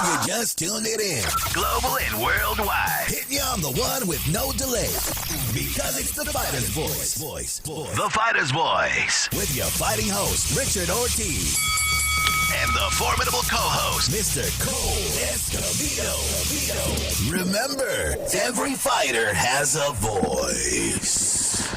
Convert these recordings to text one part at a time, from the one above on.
You just tuned it in. Global and worldwide. Hitting you on the one with no delay. Because it's the Fighter's Voice. The Fighter's Voice. With your fighting host, Richard Ortiz. And the formidable co-host, Mr. Cole Escobedo. Remember, every fighter has a voice.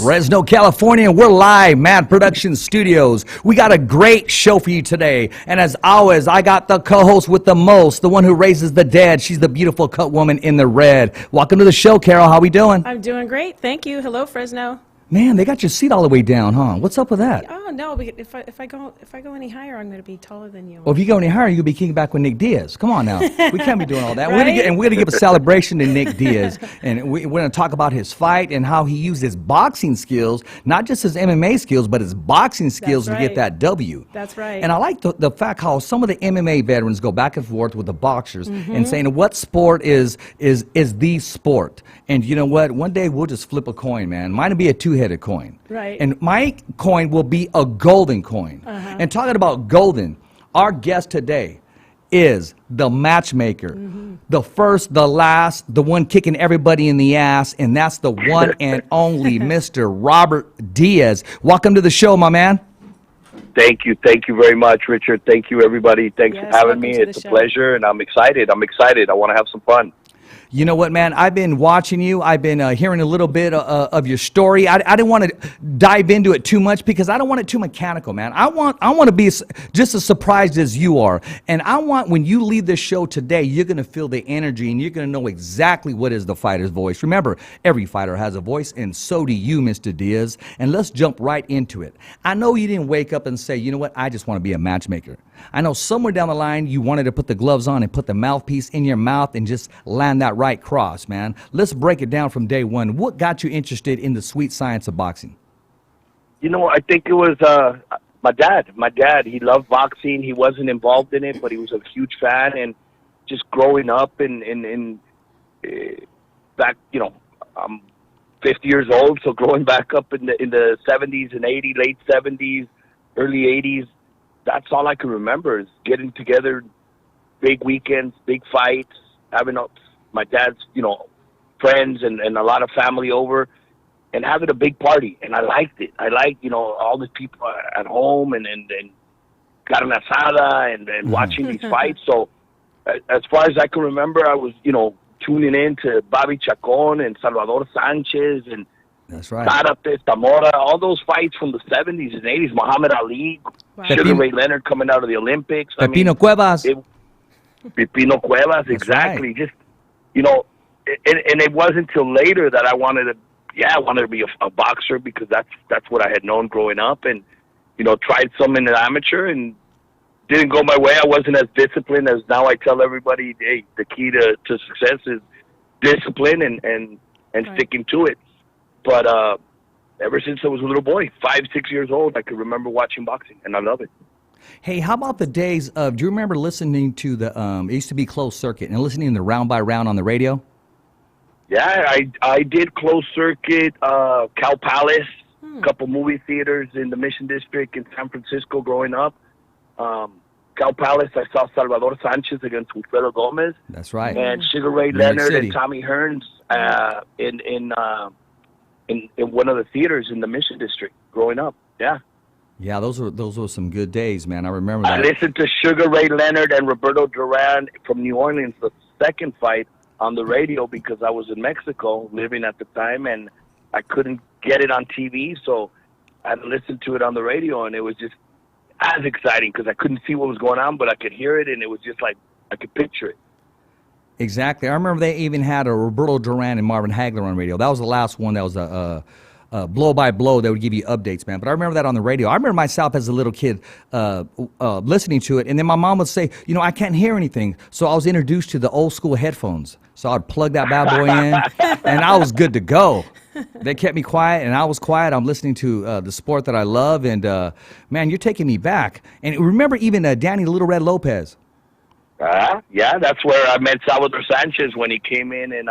Fresno, California, we're live, Mad Production Studios. We got a great show for you today. And as always, I got the co-host with the most, the one who raises the dead. She's the beautiful cut woman in the red. Welcome to the show, Carol. How we doing? I'm doing great. Thank you. Hello, Fresno. Man, they got your seat all the way down, huh? What's up with that? Oh no! If I go any higher, I'm going to be taller than you. Well, if you go any higher, you'll be kicking back with Nick Diaz. Come on now, we can't be doing all that. Right? We're going to give a celebration to Nick Diaz, and we're going to talk about his fight and how he used his boxing skills, not just his MMA skills, but his boxing skills to get that W. That's right. And I like the fact how some of the MMA veterans go back and forth with the boxers and saying what sport is the sport. And you know what? One day we'll just flip a coin, man. Mine will be a two-headed coin. Right. And my coin will be a golden coin. And talking about golden, our guest today is the matchmaker. The first, the last, the one kicking everybody in the ass, and that's the one and only Mr. Robert Diaz. Welcome to the show, my man. Thank you very much, Richard. Thank you, everybody. Thanks for having me. It's a pleasure, and I'm excited. I want to have some fun. You know what, man? I've been watching you. I've been hearing a little bit of your story. I didn't want to dive into it too much because I don't want it too mechanical, man. I want to be just as surprised as you are. And I want when you leave this show today, you're going to feel the energy and you're going to know exactly what is the fighter's voice. Remember, every fighter has a voice, and so do you, Mr. Diaz. And let's jump right into it. I know you didn't wake up and say, you know what, I just want to be a matchmaker. I know somewhere down the line you wanted to put the gloves on and put the mouthpiece in your mouth and just land that right cross, man. Let's break it down from day one. What got you interested in the sweet science of boxing? You know, I think it was my dad. My dad, he loved boxing. He wasn't involved in it, but he was a huge fan. And just growing up in back, you know, I'm 50 years old, so growing back up in the 70s and 80s, late 70s, early 80s, that's all I can remember is getting together, big weekends, big fights, having my dad's, you know, friends and a lot of family over and having a big party. And I liked it. I liked, you know, all the people at home and carne asada and watching these fights. So as far as I can remember, I was, you know, tuning in to Bobby Chacon and Salvador Sanchez and that's right. Zárate, Zamora, all those fights from the 70s and 80s, Muhammad Ali, Sugar Ray Leonard coming out of the Olympics. Pepino Cuevas. Pepino Cuevas, exactly. Right. Just, you know, and it wasn't until later that I wanted to be a boxer because that's what I had known growing up and, you know, tried some in an amateur and didn't go my way. I wasn't as disciplined as now I tell everybody, hey, the key to success is discipline and right. Sticking to it. But ever since I was a little boy, 5, 6 years old, I could remember watching boxing, and I love it. Hey, how about the days of, do you remember listening to the, it used to be closed circuit, and listening to Round by Round on the radio? Yeah, I did closed circuit, Cow Palace, a couple movie theaters in the Mission District in San Francisco growing up. Cow Palace, I saw Salvador Sanchez against Wilfredo Gomez. That's right. And Sugar Ray Leonard and Tommy Hearns in one of the theaters in the Mission District growing up. Yeah. Yeah, those were some good days, man. I remember that. I listened to Sugar Ray Leonard and Roberto Duran from New Orleans, the second fight on the radio because I was in Mexico living at the time and I couldn't get it on TV, so I had to listen to it on the radio, and it was just as exciting because I couldn't see what was going on, but I could hear it, and it was just like I could picture it. Exactly. I remember they even had a Roberto Duran and Marvin Hagler on radio. That was the last one that was a blow by blow. They would give you updates, man. But I remember that on the radio. I remember myself as a little kid listening to it, and then my mom would say, you know, I can't hear anything. So I was introduced to the old school headphones. So I'd plug that bad boy in, and I was good to go. They kept me quiet, and I was quiet. I'm listening to the sport that I love, and, man, you're taking me back. And remember even Danny Little Red Lopez. Yeah, that's where I met Salvador Sanchez when he came in and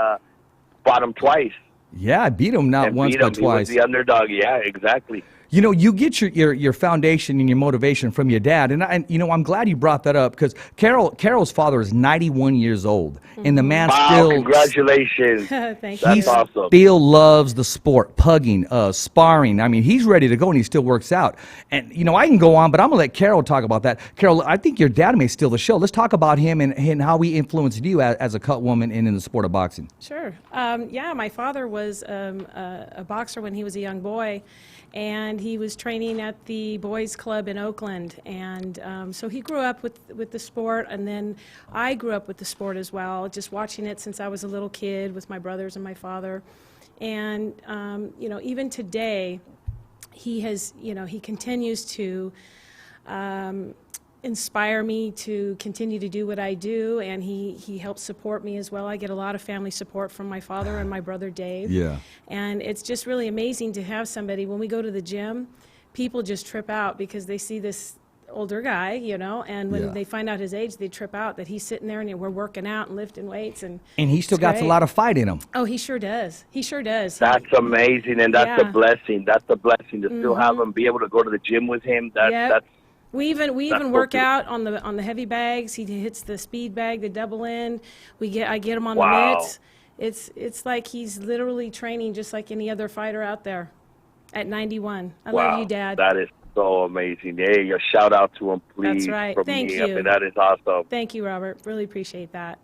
fought him twice. Yeah, I beat him not once but twice. He was the underdog. Yeah, exactly. You know, you get your foundation and your motivation from your dad, and you know, I'm glad you brought that up because Carol's father is 91 years old, and the man Wow, still congratulations. Thank he you. That's awesome. still loves the sport, pugging, sparring. I mean, he's ready to go and he still works out. And you know, I can go on, but I'm gonna let Carol talk about that. Carol, I think your dad may steal the show. Let's talk about him and how he influenced you as a cut woman and in the sport of boxing. Sure. Yeah, my father was a boxer when he was a young boy, and he was training at the boys' club in Oakland. And so he grew up with the sport, and then I grew up with the sport as well, just watching it since I was a little kid with my brothers and my father. And, you know, even today, he has, you know, he continues to inspire me to continue to do what I do, and he helps support me as well. I get a lot of family support from my father and my brother Dave. Yeah. And it's just really amazing to have somebody, when we go to the gym, people just trip out because they see this older guy, you know, and when Yeah. they find out his age, they trip out that he's sitting there and we're working out and lifting weights. And he still it's got a great. lot of fight in him. Oh, he sure does. He sure does. That's amazing, and that's a Yeah. blessing. That's a blessing to still have him, be able to go to the gym with him. Yep. That's We even That's so work beautiful. out on the heavy bags. He hits the speed bag, the double end. I get him on Wow. the mitts. It's like he's literally training just like any other fighter out there at 91. I wow. love you, Dad. That is so amazing. Hey, a shout out to him, please. That's right. From Thank me. I you. mean, that is awesome. Thank you, Robert. Really appreciate that.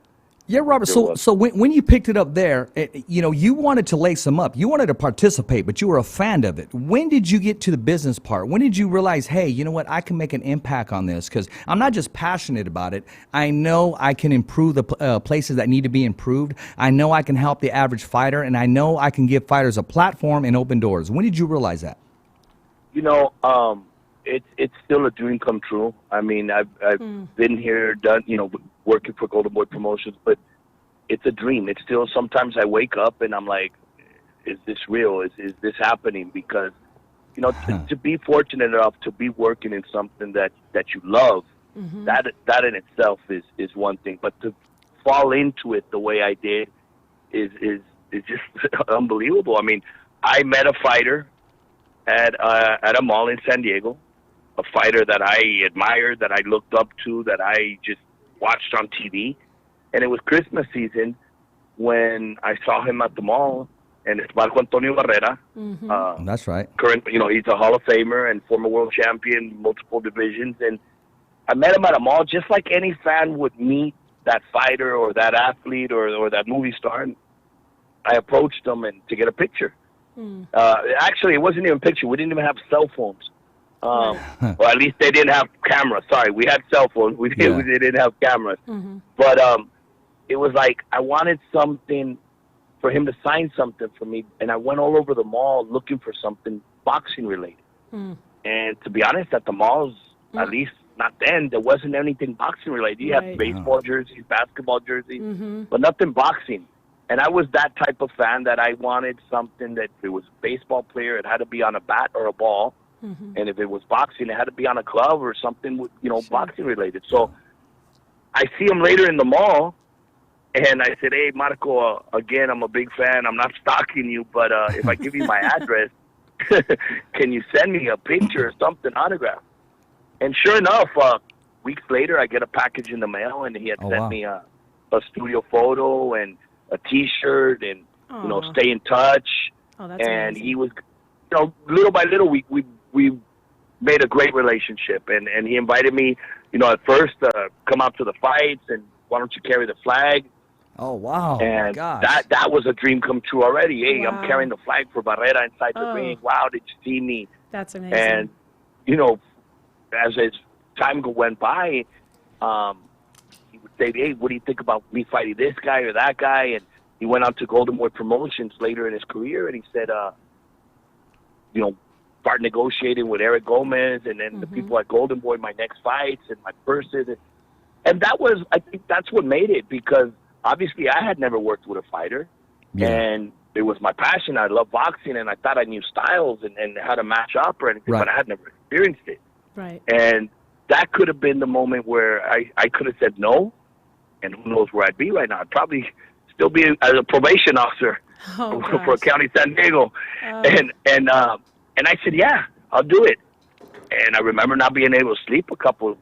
Yeah, Robert. You're So, welcome. so when you picked it up there, you know, you wanted to lace them up. You wanted to participate, but you were a fan of it. When did you get to the business part? When did you realize, hey, you know what, I can make an impact on this? Because I'm not just passionate about it. I know I can improve the places that need to be improved. I know I can help the average fighter, and I know I can give fighters a platform and open doors. When did you realize that? You know, it's still a dream come true. I mean, I've been here, done, you know, working for Golden Boy Promotions, but it's a dream. It's still, sometimes I wake up and I'm like, is this real? Is this happening? Because, you know, to be fortunate enough to be working in something that you love, that in itself is one thing. But to fall into it the way I did is just unbelievable. I mean, I met a fighter at a mall in San Diego, a fighter that I admired, that I looked up to, that I just watched on TV. And it was Christmas season when I saw him at the mall, and it's Marco Antonio Barrera. That's right. Current, you know, he's a Hall of Famer and former world champion, multiple divisions. And I met him at a mall just like any fan would meet that fighter or that athlete or that movie star. And I approached him to get a picture. Actually, it wasn't even a picture. We didn't even have cell phones. Or at least they didn't have cameras. Sorry, we had cell phones. They didn't have cameras. But it was like I wanted something for him to sign something for me, and I went all over the mall looking for something boxing related. And to be honest, at the malls, at least not then, there wasn't anything boxing related. You Right. had baseball jerseys, basketball jerseys, but nothing boxing. And I was that type of fan that I wanted something that if it was a baseball player, it had to be on a bat or a ball. And if it was boxing, it had to be on a glove or something, you know, boxing related. So I see him later in the mall, and I said, hey, Marco, again, I'm a big fan. I'm not stalking you, but if I give you my address, can you send me a picture or something, autograph? And sure enough, weeks later, I get a package in the mail, and he had sent me a studio photo and a T-shirt and, you know, stay in touch. Oh, that's And amazing. he was, you know, little by little, we made a great relationship. And he invited me, you know, at first come out to the fights and why don't you carry the flag? Oh, wow. And Gosh. that was a dream come true already. Hey, Wow. I'm carrying the flag for Barrera inside the Oh. ring. Wow, did you see me? That's amazing. And, you know, as time went by, he would say, hey, what do you think about me fighting this guy or that guy? And he went on to Golden Boy Promotions later in his career, and he said, you know, start negotiating with Eric Gomez and then the people at Golden Boy, my next fights and my purses. And that was, I think that's what made it, because obviously I had never worked with a fighter. Yeah. And it was my passion. I love boxing, and I thought I knew styles and how to match up or anything, Right. but I had never experienced it. Right. And that could have been the moment where I could have said no, and who knows where I'd be right now. I'd probably still be as a probation officer Oh, for gosh. County San Diego. And I said, yeah, I'll do it. And I remember not being able to sleep a couple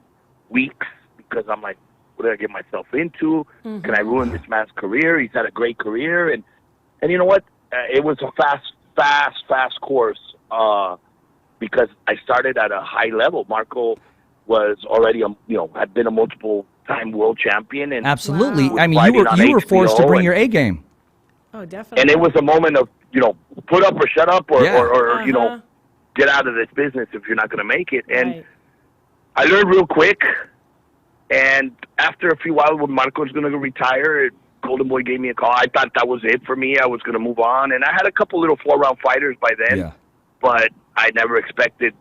weeks because I'm like, what did I get myself into? Can I ruin this man's career? He's had a great career. And you know what? It was a fast course because I started at a high level. Marco was already, had been a multiple-time world champion. And Absolutely. Wow. I mean, you were forced to bring your A game. Oh, definitely. And it was a moment of, put up or shut up or get out of this business if you're not going to make it. And Right. I learned real quick. And after a few while, when Marco was going to retire, Golden Boy gave me a call. I thought that was it for me. I was going to move on. And I had a couple little 4-round fighters by then. Yeah. But I never expected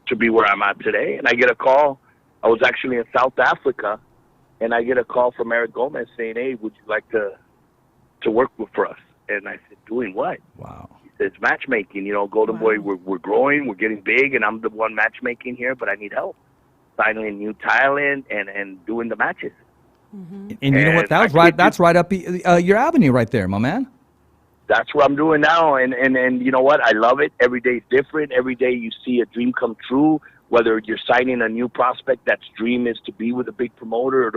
to be where I'm at today. And I get a call. I was actually in South Africa. And I get a call from Eric Gomez saying, hey, would you like to work for us? And I said, doing what? Wow. He says, matchmaking. Golden Boy, we're growing, we're getting big, and I'm the one matchmaking here, but I need help. Signing new talent and doing the matches. And you know what? That's right up your avenue right there, my man. That's what I'm doing now. And you know what? I love it. Every day is different. Every day you see a dream come true, whether you're signing a new prospect that's dream is to be with a big promoter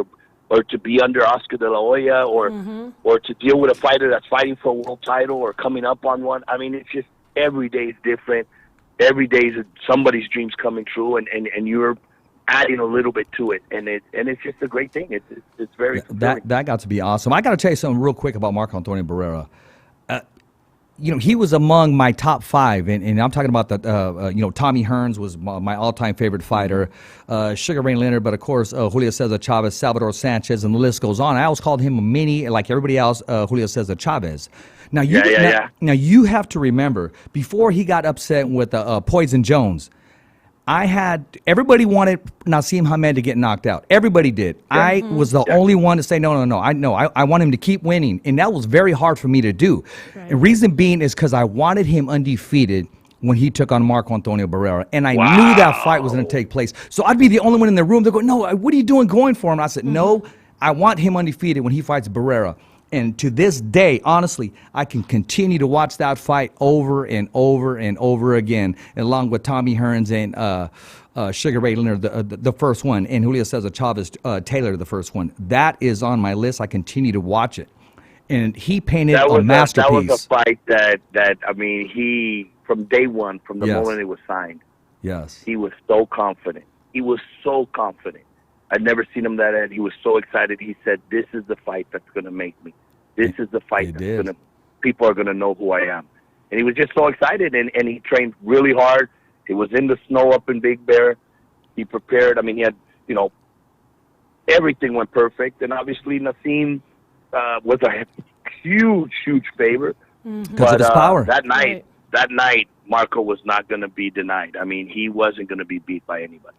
or to be under Oscar de la Hoya or to deal with a fighter that's fighting for a world title or coming up on one. I mean, it's just every day is different. Every day is somebody's dreams coming true, and you're adding a little bit to it, and it's just a great thing. It's very fulfilling. That got to be awesome. I got to tell you something real quick about Marco Antonio Barrera. He was among my top 5, and I'm talking about Tommy Hearns was my all-time favorite fighter, Sugar Ray Leonard, but of course Julio Cesar Chavez, Salvador Sanchez, and the list goes on. I always called him a mini, like everybody else, Julio Cesar Chavez. Now you have to remember, before he got upset with Poison Jones, everybody wanted Naseem Hamed to get knocked out. Everybody did. I was the only one to say, no. I want him to keep winning. And that was very hard for me to do. Right. And reason being is because I wanted him undefeated when he took on Marco Antonio Barrera. And I knew that fight was going to take place. So I'd be the only one in the room. They'll go, no, what are you doing going for him? And I said, no, I want him undefeated when he fights Barrera. And to this day, honestly, I can continue to watch that fight over and over and over again, along with Tommy Hearns and Sugar Ray Leonard, the first one, and Julio Cesar Chavez Taylor, the first one. That is on my list. I continue to watch it. And he painted a masterpiece. That was a fight that I mean, he, from day one, from the moment it was signed, he was so confident. He was so confident. I'd never seen him that end. He was so excited. He said, this is the fight that's going to make me. This is the fight people are going to know who I am. And he was just so excited, and he trained really hard. He was in the snow up in Big Bear. He prepared. I mean, he had, everything went perfect. And obviously Naseem was a huge favor. Because of his power. That night, Marco was not going to be denied. I mean, he wasn't going to be beat by anybody.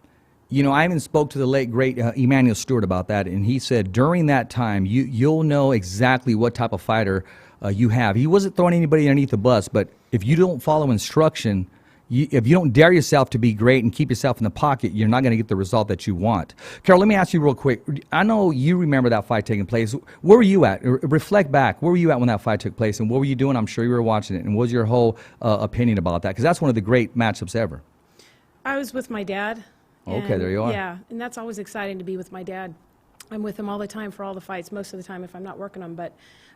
I even spoke to the late, great Emmanuel Stewart about that, and he said during that time, you'll know exactly what type of fighter you have. He wasn't throwing anybody underneath the bus, but if you don't follow instruction, if you don't dare yourself to be great and keep yourself in the pocket, you're not going to get the result that you want. Carol, let me ask you real quick. I know you remember that fight taking place. Where were you at? Reflect back. Where were you at when that fight took place, and what were you doing? I'm sure you were watching it, and what was your whole opinion about that? Because that's one of the great matchups ever. I was with my dad. Okay, there you are. Yeah, and that's always exciting to be with my dad. I'm with him all the time for all the fights, most of the time if I'm not working them. But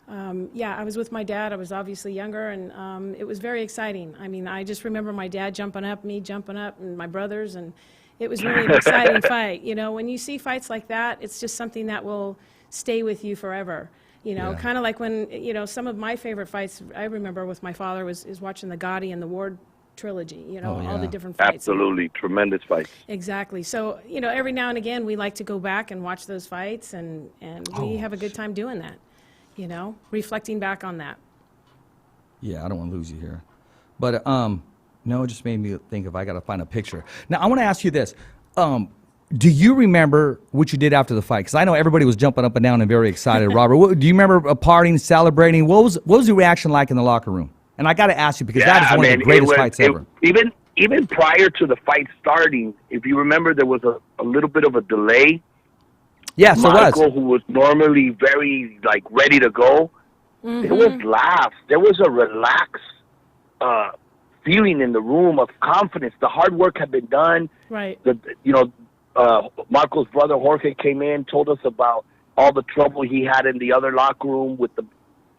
I was with my dad. I was obviously younger, and it was very exciting. I mean, I just remember my dad jumping up, me jumping up, and my brothers, and it was really an exciting fight. When you see fights like that, it's just something that will stay with you forever. Kind of like when, some of my favorite fights I remember with my father is watching the Gotti and the Ward trilogy, all the different fights. Absolutely. Tremendous fights. Exactly. So, every now and again, we like to go back and watch those fights, and we have a good time doing that, reflecting back on that. Yeah, I don't want to lose you here. But, no, it just made me think if I got to find a picture. Now, I want to ask you this. Do you remember what you did after the fight? Because I know everybody was jumping up and down and very excited. Robert, do you remember partying, celebrating? What was the reaction like in the locker room? And I got to ask you, because that is one of the greatest fights ever. Even prior to the fight starting, if you remember, there was a little bit of a delay. Yes, there was. Michael, who was normally very, ready to go, there was laughs. There was a relaxed feeling in the room of confidence. The hard work had been done. Right. Marco's brother Jorge came in, told us about all the trouble he had in the other locker room with the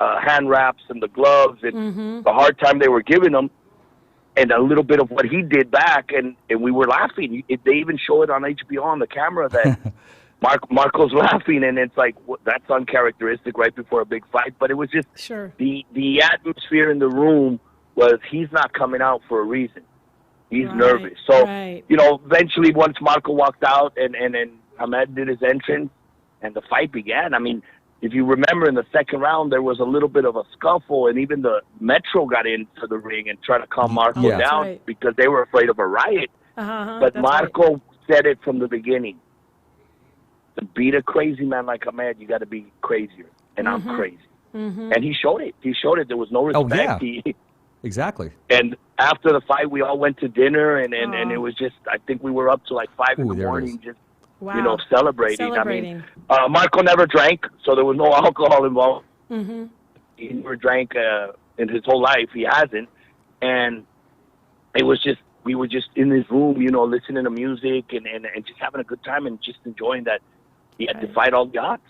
hand wraps and the gloves and the hard time they were giving him, and a little bit of what he did back, and we were laughing. They even show it on HBO on the camera that Marco's laughing, and it's like, that's uncharacteristic right before a big fight. But it was just the atmosphere in the room was he's not coming out for a reason. He's nervous. So, eventually once Marco walked out and Hamed did his entrance and the fight began, I mean, if you remember in the second round, there was a little bit of a scuffle, and even the Metro got into the ring and tried to calm Marco down because they were afraid of a riot. But Marco said it from the beginning. To beat a crazy man like Hamed, you got to be crazier, and I'm crazy. And he showed it. There was no respect. Oh, yeah. Exactly. And after the fight, we all went to dinner, and it was just, I think we were up to like 5 in the morning, just celebrating. I mean, Marco never drank, so there was no alcohol involved. He never drank in his whole life. He hasn't. And it was just, we were just in his room, listening to music and just having a good time and just enjoying that he had defied all the odds.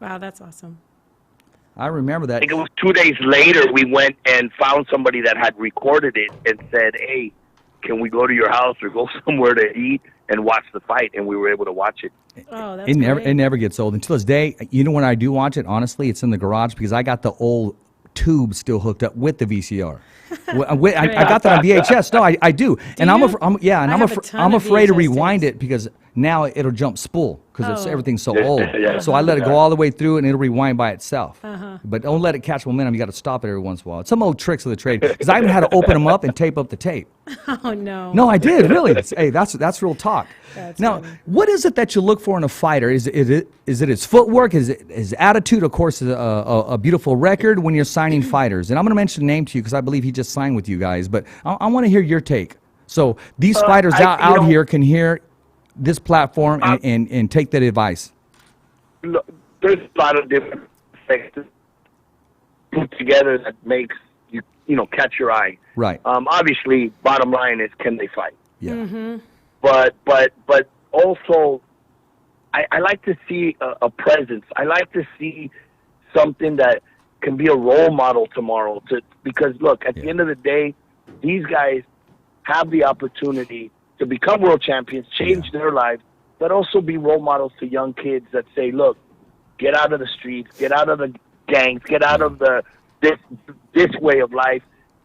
Wow, that's awesome. I remember that. I think it was 2 days later we went and found somebody that had recorded it and said, hey, can we go to your house or go somewhere to eat and watch the fight? And we were able to watch it. Oh, that's great. It never gets old. Until this day, when I do watch it, honestly, it's in the garage because I got the old tube still hooked up with the VCR. I got that on VHS. No, I do. And I'm afraid to rewind it because now it'll jump spool because everything's so old. So I let it go all the way through and it'll rewind by itself. But don't let it catch momentum. You got to stop it every once in a while. It's some old tricks of the trade because I even had to open them up and tape up the tape. Oh no. No, I did really. Hey, that's real talk. Now, what is it that you look for in a fighter? Is it his footwork? Is it his attitude? Of course, a beautiful record when you're signing fighters. And I'm going to mention a name to you because I believe he just signed with you guys. But I want to hear your take. So these fighters out here can hear this platform and take that advice. Look, there's a lot of different factors put together that makes you catch your eye. Right. Obviously, bottom line is, can they fight? Yeah. But also, I like to see a presence. I like to see something that can be a role model tomorrow. Because look, at the end of the day, these guys have the opportunity to become world champions, change their lives, but also be role models to young kids that say, look, get out of the streets, get out of the gangs, get out of this way of life,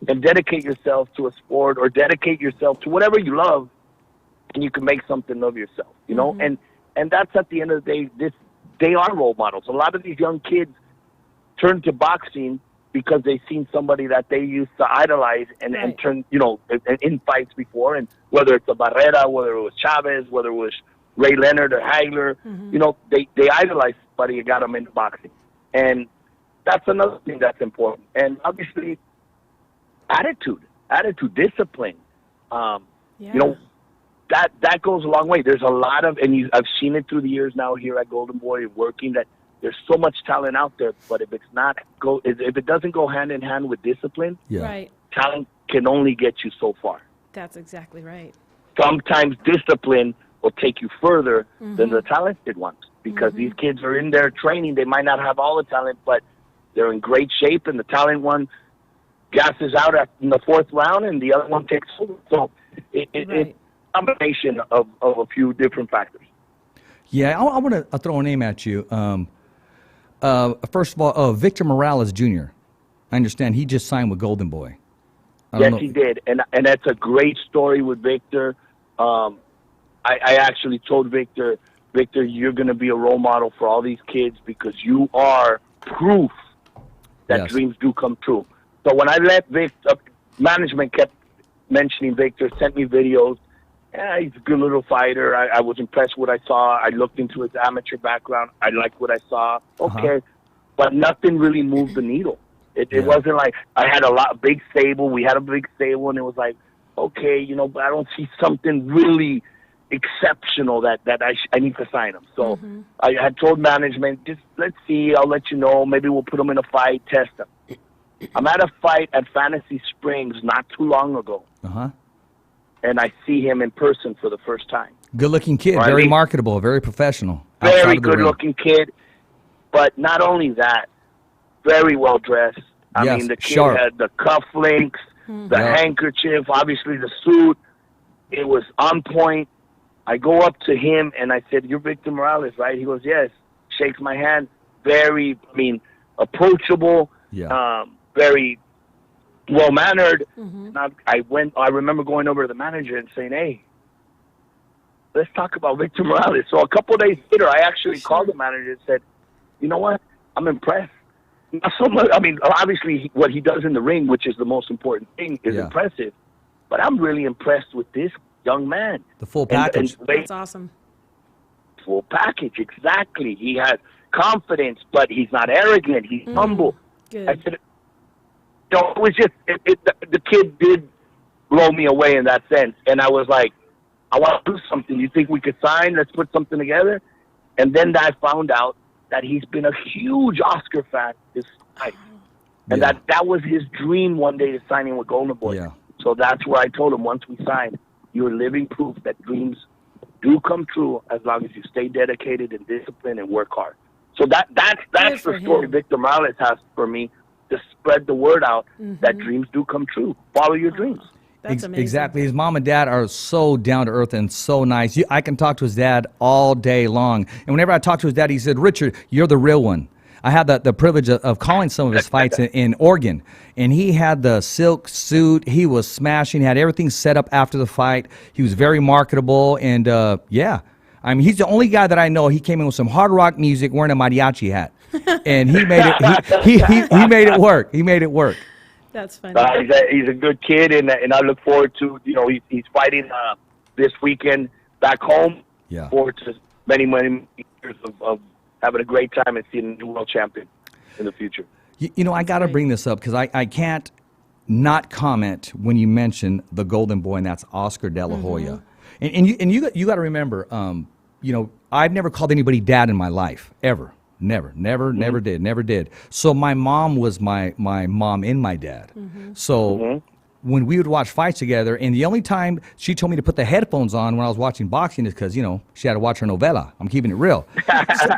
and dedicate yourself to a sport or dedicate yourself to whatever you love, and you can make something of yourself, And that's at the end of the day, they are role models. A lot of these young kids turn to boxing because they've seen somebody that they used to idolize and turn, in fights before, and whether it's a Barrera, whether it was Chavez, whether it was Ray Leonard or Hagler, they idolize somebody and got them into boxing. And that's another thing that's important. And obviously, attitude, discipline, that goes a long way. There's a lot of, and I've seen it through the years now here at Golden Boy working, that there's so much talent out there, but if it doesn't go hand in hand with discipline, talent can only get you so far. That's exactly right. Sometimes discipline will take you further than the talented ones, because these kids are in there training. They might not have all the talent, but they're in great shape, and the talent one gasses out in the fourth round, and the other one takes over. So it's a combination of a few different factors. Yeah, I want to throw a name at you. First of all, Victor Morales Jr. I understand he just signed with Golden Boy. Yes, he did, and that's a great story with Victor. I actually told Victor, you're going to be a role model for all these kids because you are proof that dreams do come true. So when I let Victor, management kept mentioning Victor, sent me videos. Yeah, he's a good little fighter. I was impressed with what I saw. I looked into his amateur background. I liked what I saw. Okay. But nothing really moved the needle. It wasn't like I had big stable. We had a big stable, and it was like, okay, but I don't see something really exceptional that I need to sign him. So I had told management, just let's see. I'll let you know. Maybe we'll put him in a fight, test him. I'm at a fight at Fantasy Springs not too long ago, and I see him in person for the first time. Good-looking kid, Right? very marketable, very professional. Very good-looking kid, but not only that, very well-dressed. I Yes, mean, the kid sharp. had the cufflinks, the handkerchief, obviously the suit. It was on point. I go up to him, and I said, "You're Victor Morales, right?" He goes, "Yes." Shakes my hand. Very, approachable. Yeah. Very well-mannered. I remember going over to the manager and saying, "Hey, let's talk about Victor Morales." So a couple of days later, I actually called the manager and said, "You know what? I'm impressed. Not so much. I mean, obviously, what he does in the ring, which is the most important thing, is impressive. But I'm really impressed with this young man. The full package. That's awesome. Full package, exactly. He has confidence, but he's not arrogant. He's humble." Good. I said, it was just the kid did blow me away in that sense, and I was like, "I want to do something. You think we could sign? Let's put something together." And then I found out that he's been a huge Oscar fan his life, and that was his dream one day, to signing with Golden Boy. Yeah. So that's where I told him, once we signed, you're living proof that dreams do come true as long as you stay dedicated and disciplined and work hard. So that's Good for the story him. Victor Morales has for me, to spread the word out that dreams do come true. Follow your dreams. That's amazing. Exactly. His mom and dad are so down to earth and so nice. I can talk to his dad all day long. And whenever I talk to his dad, he said, "Richard, you're the real one." I had the privilege of calling some of his fights in Oregon. And he had the silk suit. He was smashing. He had everything set up after the fight. He was very marketable. And, I mean, he's the only guy that I know. He came in with some hard rock music wearing a mariachi hat. And he made it. He made it work. He made it work. That's funny. He's a good kid, and I look forward to, he's fighting this weekend back home. Yeah. Forward to many, many years of having a great time and seeing a new world champion in the future. I got to bring this up because I can't not comment when you mention the Golden Boy, and that's Oscar De La Hoya. And you got to remember, I've never called anybody dad in my life, ever. Never did. So my mom was my mom and my dad. So when we would watch fights together, and the only time she told me to put the headphones on when I was watching boxing is because, she had to watch her novela. I'm keeping it real.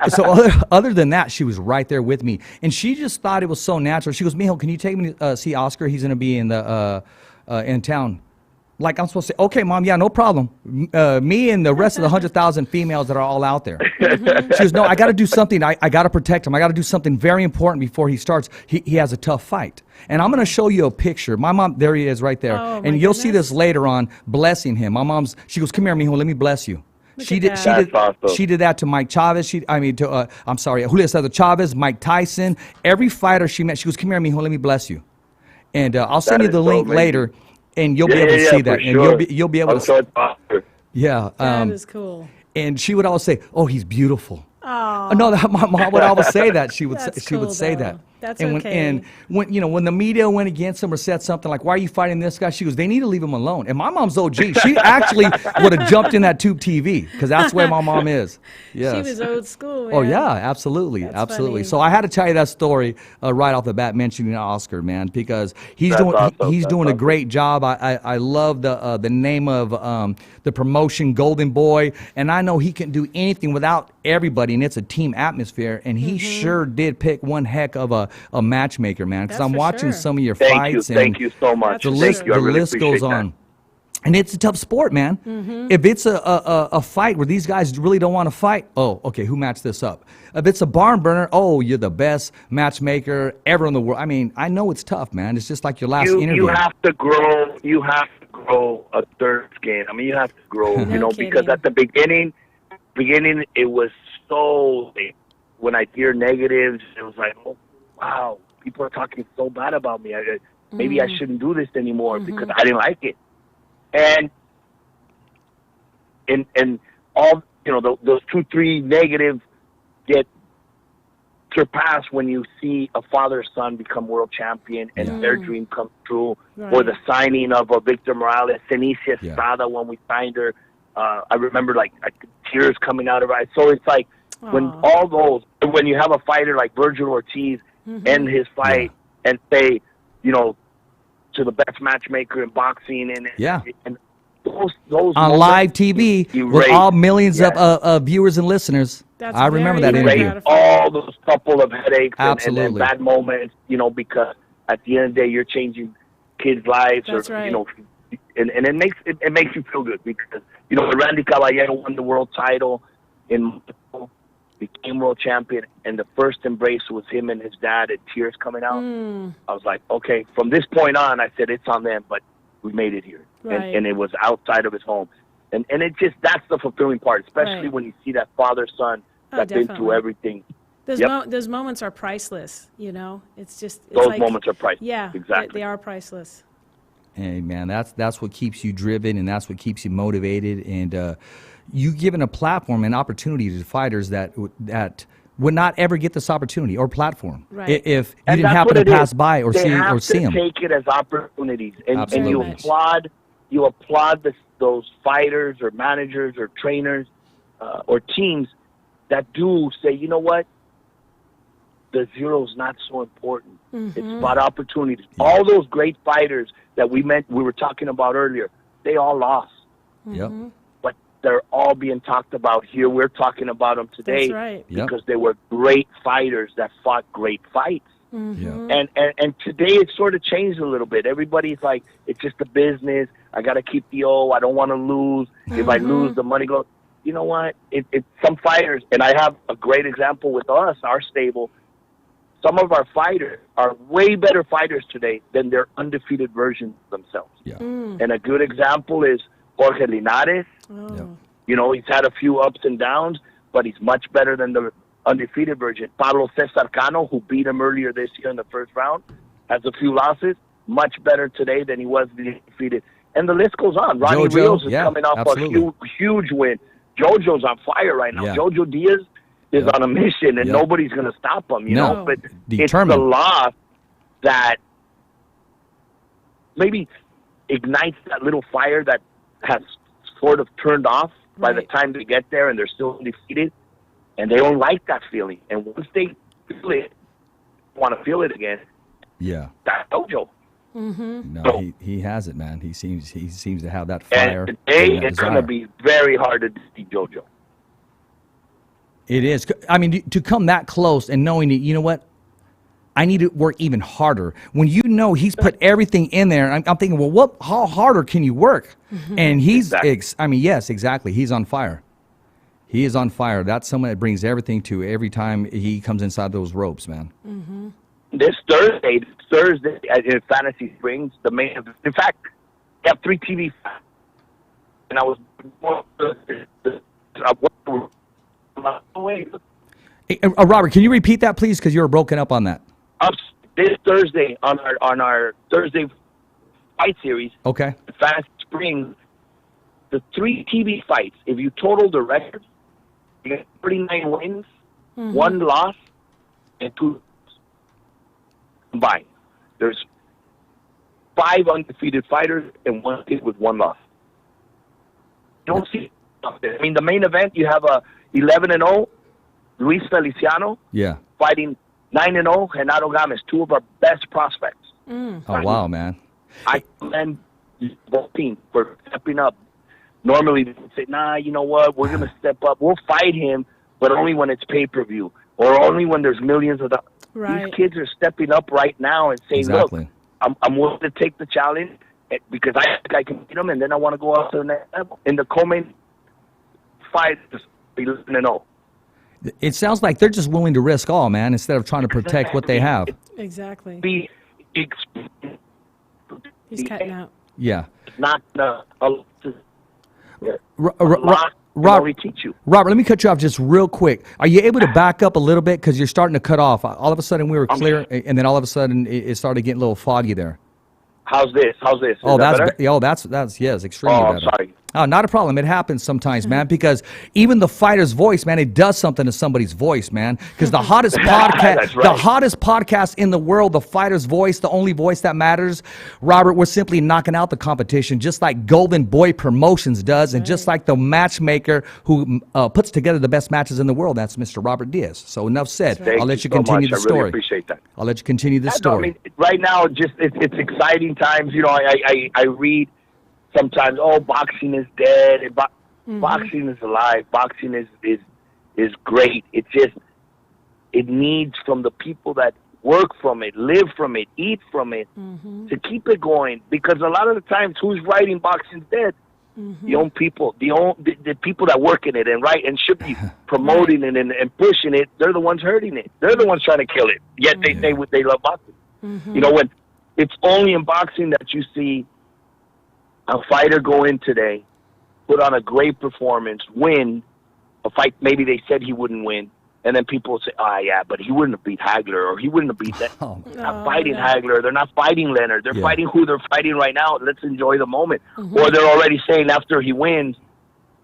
so other than that, she was right there with me. And she just thought it was so natural. She goes, "Mijo, can you take me to see Oscar? He's going to be in the in town." Like, I'm supposed to say, "Okay, Mom, yeah, no problem." Me and the rest of the 100,000 females that are all out there. She goes, "No, I got to do something. I got to protect him. I got to do something very important before he starts. He has a tough fight." And I'm going to show you a picture. My mom, there he is right there. Oh, my and you'll see goodness. this later on, blessing him. She goes, "Come here, mijo, let me bless you." She at did. that. She That's did. awesome. She did that to Mike Chavez. Julio Cesar Chavez, Mike Tyson, every fighter she met. She goes, "Come here, mijo, let me bless you." And I'll send That you the is so link amazing. later, and you'll be able to see that, for and sure. you'll be able I'm to. sure it's Oscar. Yeah. That is cool. And she would always say, "Oh, he's beautiful." Oh, No, my mom would always say that. She would That's she would cool, say though. that. That's and okay. when the media went against him or said something like, "Why are you fighting this guy?" She goes, "They need to leave him alone." And my mom's OG. She actually would have jumped in that tube TV because that's where my mom is. Yes. she was old school. Man. Oh yeah, absolutely, That's absolutely. funny. So I had to tell you that story right off the bat, mentioning Oscar, man, because he's That's doing awesome. he's That's doing a awesome. great job. I love the name of the promotion, Golden Boy, and I know he can do anything without everybody, and it's a team atmosphere. And he sure did pick one heck of a matchmaker, man. Because That's I'm for watching sure. some of your Thank fights, you. and Thank you so much. the That's list for sure. I the really list appreciate goes that. on. And it's a tough sport, man. If it's a fight where these guys really don't want to fight, oh, okay, who matched this up? If it's a barn burner, oh, you're the best matchmaker ever in the world. I mean, I know it's tough, man. It's just like your last interview. You have to grow. You have to grow a third skin. I mean, you have to grow. No because kidding. at the beginning, it was so. When I hear negatives, it was like, oh, wow, people are talking so bad about me. Maybe I shouldn't do this anymore because I didn't like it. And all those 2-3 negatives get surpassed when you see a father-son become world champion and their dream come true, or Right. the signing of a Victor Morales, Cenicia Yeah. Estrada when we signed her. I remember like tears coming out of her eyes. So it's like when Aw. when you have a fighter like Virgil Ortiz end his fight and say, you know, to the best matchmaker in boxing, and those on live TV with all millions of viewers and listeners. I remember that interview. All those couple of headaches Absolutely. and bad moments, you know, because at the end of the day, you're changing kids' lives, That's right. You know, and it makes you feel good because, you know, Randy Caballero won the world title in became world champion, and the first embrace was him and his dad, and tears coming out. I was like, okay, from this point on, I said it's on them, but we made it here, Right. and it was outside of his home, and it just that's the fulfilling part, especially Right. when you see that father son that's been through Definitely. everything. Those moments are priceless, you know? It's just, it's Those like, moments are priceless. yeah, Exactly. they are priceless. Hey man, that's what keeps you driven, and that's what keeps you motivated, and you giving a platform and opportunity to fighters that would not ever get this opportunity or platform Right. if you And didn't that's happen what to it is. pass by or They see have or see to them. take it as opportunities, and you Absolutely. applaud those fighters or managers or trainers or teams that do say, you know what, the zero's not so important. It's about opportunities. All those great fighters that we were talking about earlier, they all lost, Yep. but they're all being talked about here. We're talking about them today That's right. Yep. because they were great fighters that fought great fights. Yeah. And today it's sort of changed a little bit. Everybody's like, it's just a business. I got to keep the O. I don't want to lose. If I lose, the money goes. You know what? It's some fighters, and I have a great example with us, our stable. Some of our fighters are way better fighters today than their undefeated versions of themselves. Yeah. And a good example is Jorge Linares. Yep. You know, he's had a few ups and downs, but he's much better than the undefeated version. Pablo Cesar Cano, who beat him earlier this year in the first round, has a few losses, much better today than he was defeated. And the list goes on. Ronnie Jojo, Rios is yeah, coming off absolutely. a huge win. Jojo's on fire right now. Yeah. Jojo Diaz is Yep. on a mission, and Yep. nobody's going to stop him, you No. know? But Determined. it's the loss that maybe ignites that little fire that has sort of turned off by the Right. time they get there, and they're still undefeated, and they don't like that feeling. And once they feel it, want to feel it again, Yeah. that's Jojo. No, he has it, man. He seems to have that fire. And today and that it's going to desire. be very hard to defeat Jojo. It is. I mean, to come that close and knowing that, you know what, I need to work even harder. When you know he's put everything in there, I'm thinking, well, how harder can you work? And he's, Exactly. yes, exactly. He's on fire. He is on fire. That's someone that brings everything to every time he comes inside those ropes, man. This Thursday in Fantasy Springs, the main event. In fact, we have 3 TV fights. And I was Hey, Robert, can you repeat that, please? Because you were broken up on that. up this Thursday on our Thursday fight series, Okay. Fantasy Springs, the 3 TV fights. If you total the record, you get 39 wins, 1 loss, and 2 combined. There's 5 undefeated fighters and 1 kid with 1 loss. You don't see. I mean, the main event, you have a 11-0 Luis Feliciano Yeah. fighting 9-0 Genaro Gomez, 2 of our best prospects. Oh, wow, man. I commend both teams for stepping up. Normally, they say, nah, you know what, we're going to step up. We'll fight him, but only when it's pay-per-view or only when there's millions of dollars. Right. These kids are stepping up right now and saying, Exactly. look, I'm willing to take the challenge because I think I can beat them, and then I want to go up to the next level. In the co-main fight, it's 11-0. It sounds like they're just willing to risk all, man, instead of trying to protect what they have. Exactly. Be He's cutting out. Yeah. not a Ro- lot Rob- we teach you. Robert, let me cut you off just real quick. Are you able to back up a little bit? Because you're starting to cut off. All of a sudden we were clear, and then all of a sudden it started getting a little foggy there. How's this? Is Oh, that that's better? yes, extremely Oh, I'm better. sorry. Oh, not a problem. It happens sometimes, man, because even the fighter's voice, man, it does something to somebody's voice, man. Because the hottest podcast, right. the hottest podcast in the world, the fighter's voice, the only voice that matters, Robert, we're simply knocking out the competition, just like Golden Boy Promotions does, and just like the matchmaker who puts together the best matches in the world. That's Mr. Robert Diaz. So enough said. Thank I'll let you so continue much. the story. I really appreciate that. I'll let you continue the story. I mean, right now, just it's exciting times. You know, I read sometimes, oh, boxing is dead. Boxing is alive. Boxing is great. It's just, it needs from the people that work from it, live from it, eat from it, to keep it going. Because a lot of the times, who's writing boxing's dead? The own people, the people that work in it and should be promoting it and pushing it. They're the ones hurting it. They're the ones trying to kill it. Yet they say they love boxing. You know, when it's only in boxing that you see a fighter go in today, put on a great performance, win a fight maybe they said he wouldn't win, and then people will say, oh, yeah, but he wouldn't have beat Hagler, or he wouldn't have beat that. They're not fighting Hagler. They're not fighting Leonard. They're fighting who they're fighting right now. Let's enjoy the moment. Or they're already saying after he wins,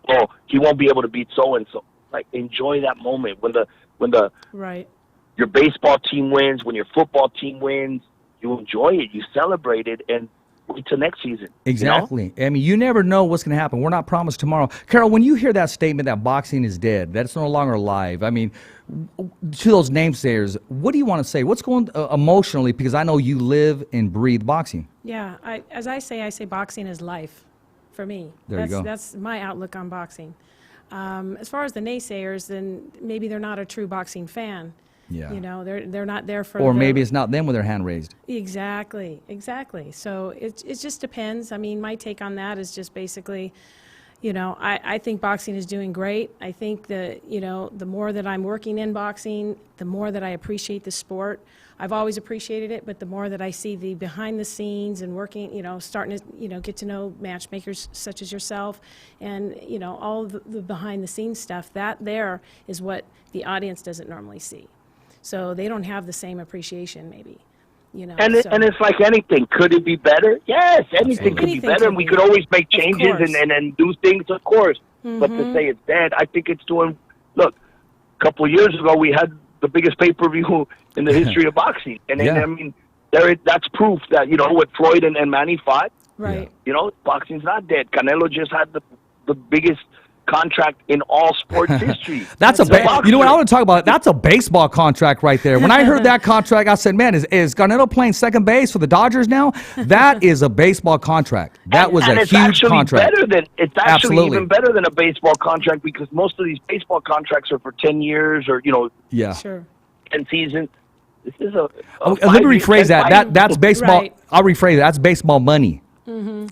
oh, he won't be able to beat so-and-so. Like, enjoy that moment. When the your baseball team wins, when your football team wins, you enjoy it. You celebrate it, and wait till next season. Exactly. You know? I mean, you never know what's going to happen. We're not promised tomorrow. Carol, when you hear that statement that boxing is dead, that it's no longer alive, I mean, to those namesayers, what do you want to say? What's going emotionally? Because I know you live and breathe boxing. Yeah, as I say boxing is life for me. There you go. That's my outlook on boxing. As far as the naysayers, then maybe they're not a true boxing fan. Yeah. You know, they're not there for. Or maybe it's not them with their hand raised. Exactly. So it just depends. I mean, my take on that is just basically, you know, I think boxing is doing great. I think that, you know, the more that I'm working in boxing, the more that I appreciate the sport. I've always appreciated it, but the more that I see the behind the scenes and working, you know, starting to, you know, get to know matchmakers such as yourself and, you know, all the behind the scenes stuff, that there is what the audience doesn't normally see. So they don't have the same appreciation, maybe, you know. And it's like anything. Could it be better? Yes, anything could be better, and we could always make changes and do things, of course. But to say it's dead, I think it's doing. Look, a couple of years ago, we had the biggest pay-per-view in the history of boxing, and I mean, that's proof that, you know, what Floyd and Manny fought. Right. You know, boxing's not dead. Canelo just had the biggest contract in all sports history. You know what I want to talk about? That's a baseball contract right there. When I heard that contract, I said, man, is Canelo playing second base for the Dodgers now? That is a baseball contract. That was a huge contract. It's actually even better than a baseball contract, because most of these baseball contracts are for 10 years or, you know, 10 seasons. This is let me rephrase that. That's baseball. Right. I'll rephrase that. That's baseball money.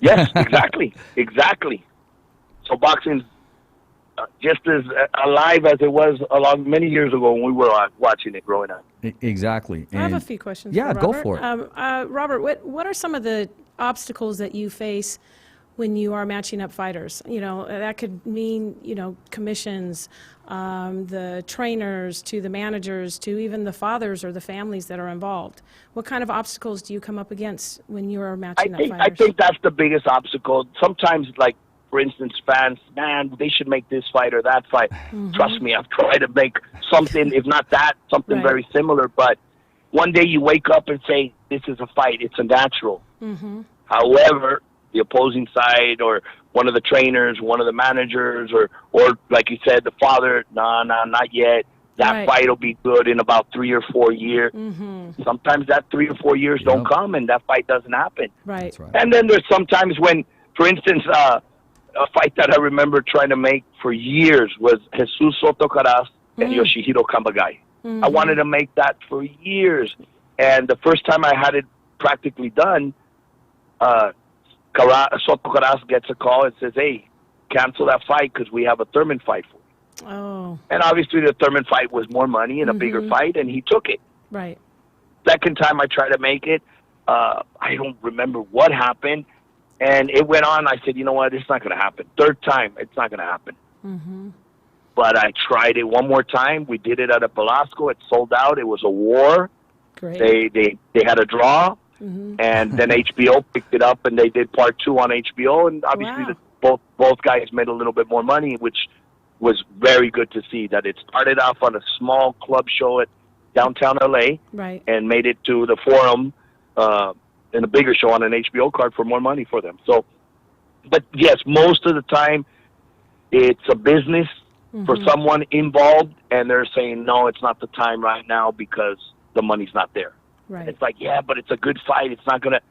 Yes, exactly. So boxing's just as alive as it was many years ago when we were watching it growing up. Exactly. I have a few questions. Yeah, for Robert. Go for it. Robert, what are some of the obstacles that you face when you are matching up fighters? You know, that could mean, you know, commissions, the trainers, to the managers, to even the fathers or the families that are involved. What kind of obstacles do you come up against when you are matching up fighters? I think that's the biggest obstacle. Sometimes, like, for instance, fans, man, they should make this fight or that fight. Trust me, I've tried to make something, if not that, something very similar. But one day you wake up and say, this is a fight. It's a natural. However, the opposing side or one of the trainers, one of the managers, or like you said, the father, nah, not yet. That fight will be good in about 3 or 4 years. Sometimes that 3 or 4 years don't come, and that fight doesn't happen. Right. And then there's sometimes when, for instance, a fight that I remember trying to make for years was Jesus Soto Caras and Yoshihiro Kambagai. I wanted to make that for years. And the first time I had it practically done, Soto Caras gets a call and says, hey, cancel that fight because we have a Thurman fight for you. Oh. And obviously the Thurman fight was more money and a bigger fight, and he took it. Right. Second time I tried to make it, I don't remember what happened. And it went on. I said, you know what? It's not going to happen. Third time, it's not going to happen. But I tried it one more time. We did it at a Velasco. It sold out. It was a war. Great. They had a draw. And then HBO picked it up, and they did part 2 on HBO. And obviously both guys made a little bit more money, which was very good to see. That it started off on a small club show at downtown LA, Right. and made it to the Forum in a bigger show on an HBO card for more money for them. So, but yes, most of the time it's a business for someone involved, and they're saying, no, it's not the time right now because the money's not there. Right. It's like, yeah, but it's a good fight. It's not going to,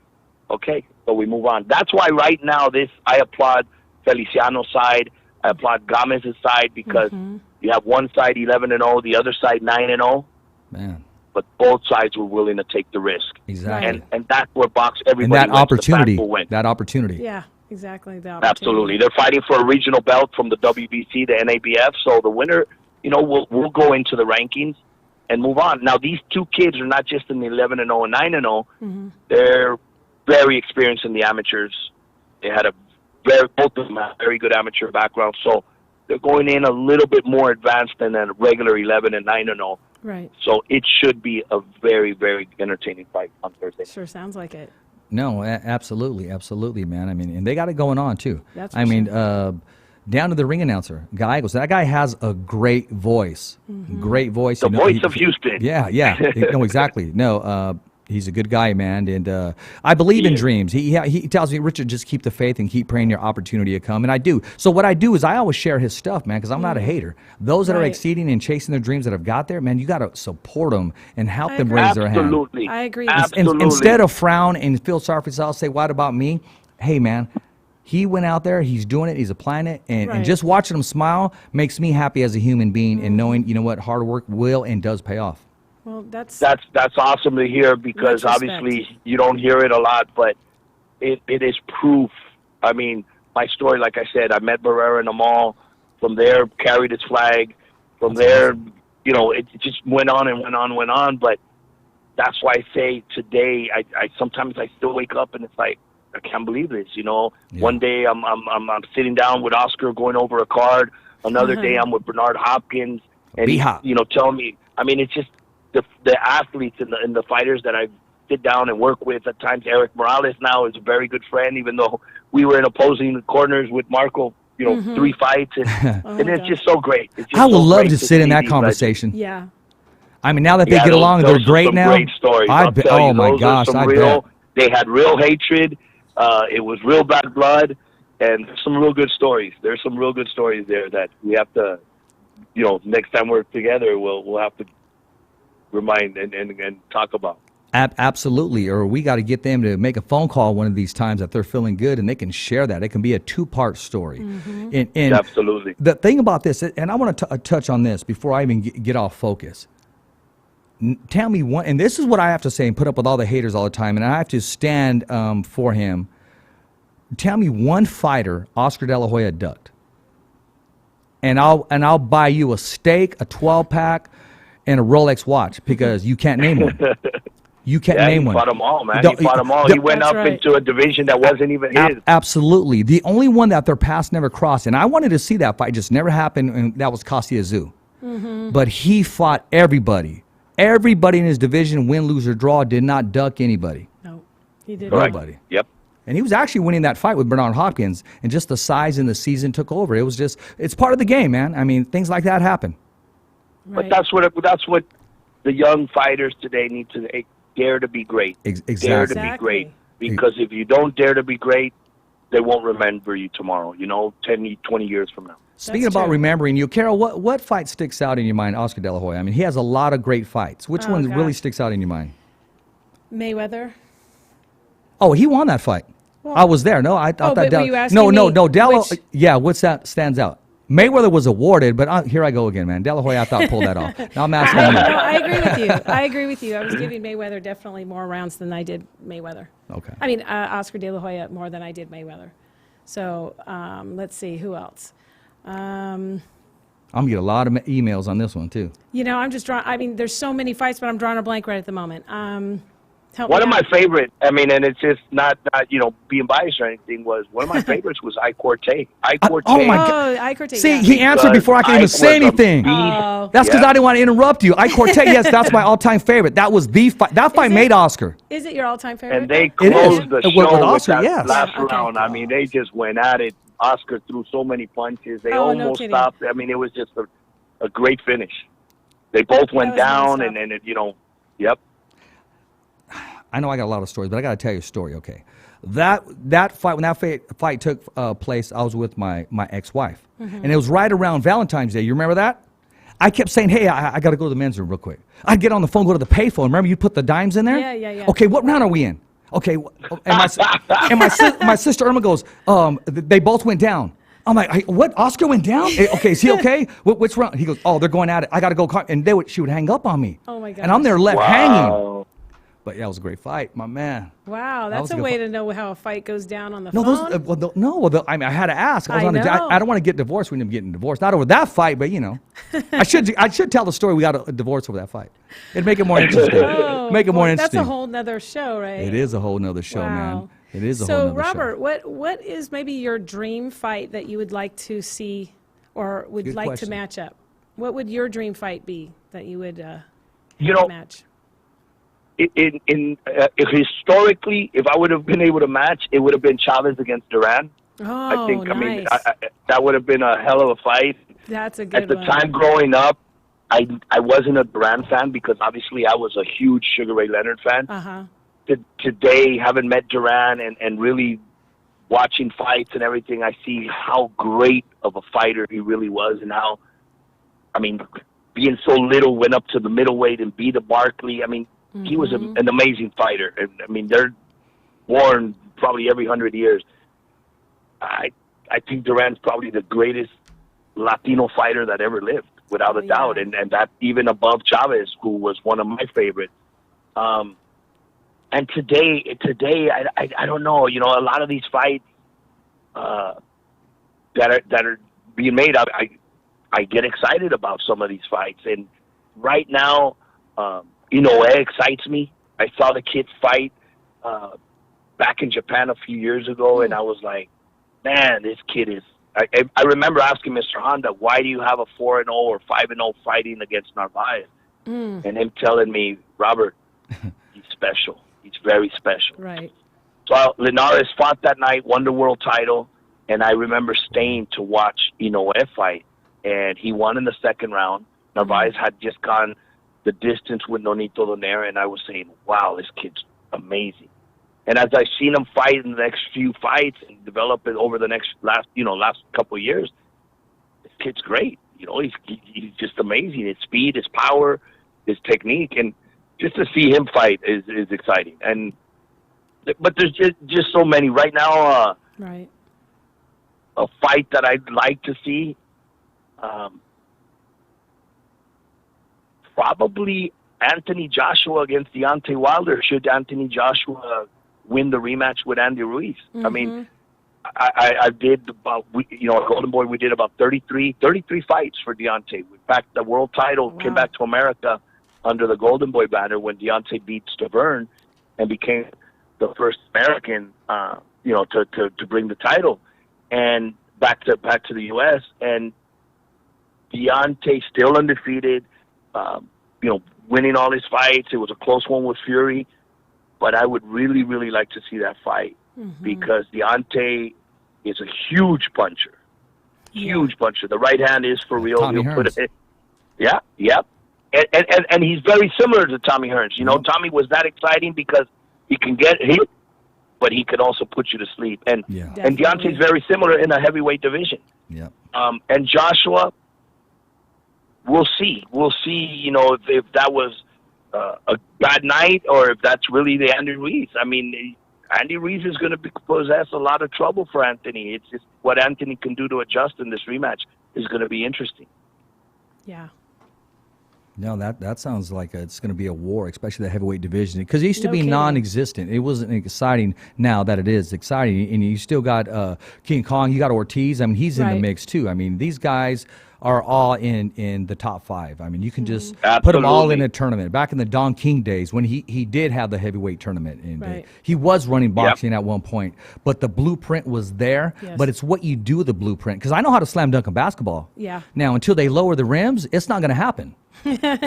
okay, so we move on. That's why right now I applaud Feliciano's side. I applaud Gomez's side because you have one side 11-0, the other side 9-0. Man. But both sides were willing to take the risk. Exactly. And that's where everybody And that wins, opportunity. the fans will win. That opportunity. Yeah, exactly. The opportunity. Absolutely. They're fighting for a regional belt from the WBC, the NABF. So the winner, will go into the rankings and move on. Now, these two kids are not just in the 11-0 and 9-0. They're very experienced in the amateurs. They had both of them have very good amateur background. So they're going in a little bit more advanced than a regular 11 and 9-0. Right. So it should be a very, very entertaining fight on Thursday. Sure sounds like it. No, absolutely, man. I mean, and they got it going on too. That's I for mean, sure. down to the ring announcer, Gallegos. That guy has a great voice. Great voice. The voice of Houston. Yeah. No, exactly. No, he's a good guy, man, and I believe in dreams. He tells me, Richard, just keep the faith and keep praying your opportunity to come, and I do. So what I do is I always share his stuff, man, because I'm not a hater. Those that are Right. exceeding and chasing their dreams that have got there, man, you got to support them and help them raise their hand. Absolutely. I agree. Absolutely. Instead of frown and feel sorry for yourself, say, what about me? Hey, man, he went out there, he's doing it, he's applying it, and Right. just watching him smile makes me happy as a human being and knowing, what, hard work will and does pay off. Well, that's That's awesome to hear because Much respect. obviously you don't hear it a lot, but it is proof. I mean, my story, like I said, I met Barrera in the mall. From there, carried his flag. From there, it just went on and went on. But that's why I say today, I sometimes I still wake up and it's like, I can't believe this. One day I'm sitting down with Oscar going over a card. Another day I'm with Bernard Hopkins, and B-Hop. telling me. I mean, it's just the athletes and the fighters that I sit down and work with. At times, Eric Morales now is a very good friend, even though we were in opposing corners with Marco. 3 fights, and it's just so great. It's just I would so love great to sit in see that these conversation. yeah. I mean, now that they Yeah, get those- along, those they're are great some now. Great stories. I I'll bet. tell you, Oh my those are gosh, some I real, bet. They had real hatred. It was real bad blood, and some real good stories. There's some real good stories there that we have to, next time we're together, we'll have to remind and talk about. Absolutely, or we got to get them to make a phone call one of these times that they're feeling good, and they can share that. It can be a 2-part story. And Absolutely. the thing about this, and I want to touch on this before I even get off focus. Tell me one, and this is what I have to say and put up with all the haters all the time, and I have to stand for him. Tell me one fighter Oscar De La Hoya ducked, and I'll buy you a steak, a 12-pack, and a Rolex watch because you can't name one. You can't name one. He fought them all, man. Don't- He fought them all. don't- He went That's up right. into a division that wasn't even his. Absolutely. The only one that their paths never crossed, and I wanted to see that fight, just never happened, and that was Costa Azul. But he fought everybody. Everybody in his division, win, lose, or draw, did not duck anybody. No, he did. Correct. Nobody. Yep. And he was actually winning that fight with Bernard Hopkins, and just the size in the season took over. It was just, it's part of the game, man. I mean, things like that happen. But that's what the young fighters today need to dare to be great. Dare to Exactly. be great. Because if you don't dare to be great, they won't remember you tomorrow, 10, 20 years from now. Speaking That's about true. remembering you, Carol, what fight sticks out in your mind, Oscar De La Hoya? I mean, he has a lot of great fights. Which Oh, one God. really sticks out in your mind? Mayweather. Oh, he won that fight. Well- I was there. No, I thought but that. were you asking No, me Della. which- Yeah, what's that stands out? Mayweather was awarded, but here I go again, man. De La Hoya, I thought pulled that off. Now I'm asking No, you. I agree with you. I agree with you. I was giving Mayweather definitely more rounds than I did Mayweather. Okay. I mean, Oscar De La Hoya more than I did Mayweather. So let's see, who else? I'm gonna get a lot of emails on this one too. I'm just drawing. I mean, there's so many fights, but I'm drawing a blank right at the moment. Help One me of my out. favorite, and it's just not being biased or anything, was one of my favorites was Corte. Corte. oh my God. Oh, I Corte. See, yeah. he answered before I could even Ike say was a anything. beast. Oh. That's because Yeah. I didn't want to interrupt you. Corte, yes, that's my all-time favorite. That was the fight. That fight it? made Oscar. Is it your all-time favorite? And they It is. closed the With show with Oscar, that yes. last Yeah, okay. round. I mean, they just went at it Oscar threw so many punches. They Oh, no almost kidding. stopped. I mean, it was just a great finish. They both went was down, nonstop. and then it, yep. I know I got a lot of stories, but I got to tell you a story, okay? That fight, when that fight took place, I was with my ex-wife. Mm-hmm. And it was right around Valentine's Day. You remember that? I kept saying, hey, I got to go to the men's room real quick. I'd get on the phone, go to the payphone. Remember you put the dimes in there? Yeah. Okay, what round are we in? Okay, and my sister Irma goes, they both went down. I'm like, what? Oscar went down? Okay, is he okay? Which round? He goes, oh, they're going at it. I got to go. And she would hang up on me. Oh, my And I'm there left hanging. Wow. But yeah, it was a great fight, my man. Wow, That was that's a a good way fight. to know how a fight goes down on the No, phone. I mean, I had to ask. I know. don't want to get divorced. We ended up getting divorced. Not over that fight, but I should tell the story. We got a divorce over that fight. It'd make it more interesting. Oh, Make it more boy, interesting. That's a whole nother show, right? It is a whole nother show, man. It is a whole So, nother Robert, show. what is maybe your dream fight that you would like to see or would Good like question. to match up? What would your dream fight be that you would match? If historically, if I would have been able to match, it would have been Chavez against Duran. Oh, I think. nice. I mean, that would have been a hell of a fight. That's a good At the one. time growing up, I wasn't a Duran fan because obviously I was a huge Sugar Ray Leonard fan. Uh-huh. Today, having met Duran and really watching fights and everything, I see how great of a fighter he really was, and how, I mean, being so little, went up to the middleweight and beat a Barkley. I mean, he was an amazing fighter. And, I mean, they're born probably every 100 years. I think Duran's probably the greatest Latino fighter that ever lived, without a doubt, and that even above Chavez, who was one of my favorites. And today, I don't know. A lot of these fights that are being made, I get excited about some of these fights. And right now, Inoue excites me. I saw the kid fight back in Japan a few years ago, and I was like, man, this kid is. I remember asking Mr. Honda, why do you have a 4-0 or 5-0 fighting against Narvaez? And him telling me, Robert, he's special. He's very special. Right. So Linares fought that night, won the world title, and I remember staying to watch Inoue fight, and he won in the second round. Narvaez had just gone the distance with Nonito Donaire, and I was saying, wow, this kid's amazing. And as I've seen him fight in the next few fights and develop it over the last couple of years, this kid's great. He's just amazing. His speed, his power, his technique, and just to see him fight is exciting. But there's just so many right now. Right. A fight that I'd like to see, probably Anthony Joshua against Deontay Wilder. Should Anthony Joshua win the rematch with Andy Ruiz? I mean, I did about, Golden Boy, we did about 33 fights for Deontay. In fact, the world title came back to America under the Golden Boy banner when Deontay beat Stavern and became the first American, to bring the title and back to the U.S. And Deontay still undefeated, winning all his fights. It was a close one with Fury, but I would really, really like to see that fight because Deontay is a huge puncher. Huge puncher. The right hand is for real. Tommy Hearns. Yep. And he's very similar to Tommy Hearns. Tommy was that exciting because he can get hit, but he can also put you to sleep. And Deontay's very similar in a heavyweight division. Yep. And Joshua, we'll see. We'll see, if that was a bad night or if that's really the Andy Ruiz. I mean, Andy Ruiz is going to possess a lot of trouble for Anthony. It's just what Anthony can do to adjust in this rematch is going to be interesting. Yeah. No, that sounds like it's going to be a war, especially the heavyweight division, because it used to be kidding. non-existent. It wasn't exciting. Now that it is exciting, and you still got King Kong, you got Ortiz. I mean, he's in the mix too. I mean, these guys are all in the top 5. I mean, you can just put them all in a tournament. Back in the Don King days, when he did have the heavyweight tournament, and he was running boxing at one point, but the blueprint was there. Yes. But it's what you do with the blueprint. Because I know how to slam dunk a basketball. Yeah. Now, until they lower the rims, it's not going to happen.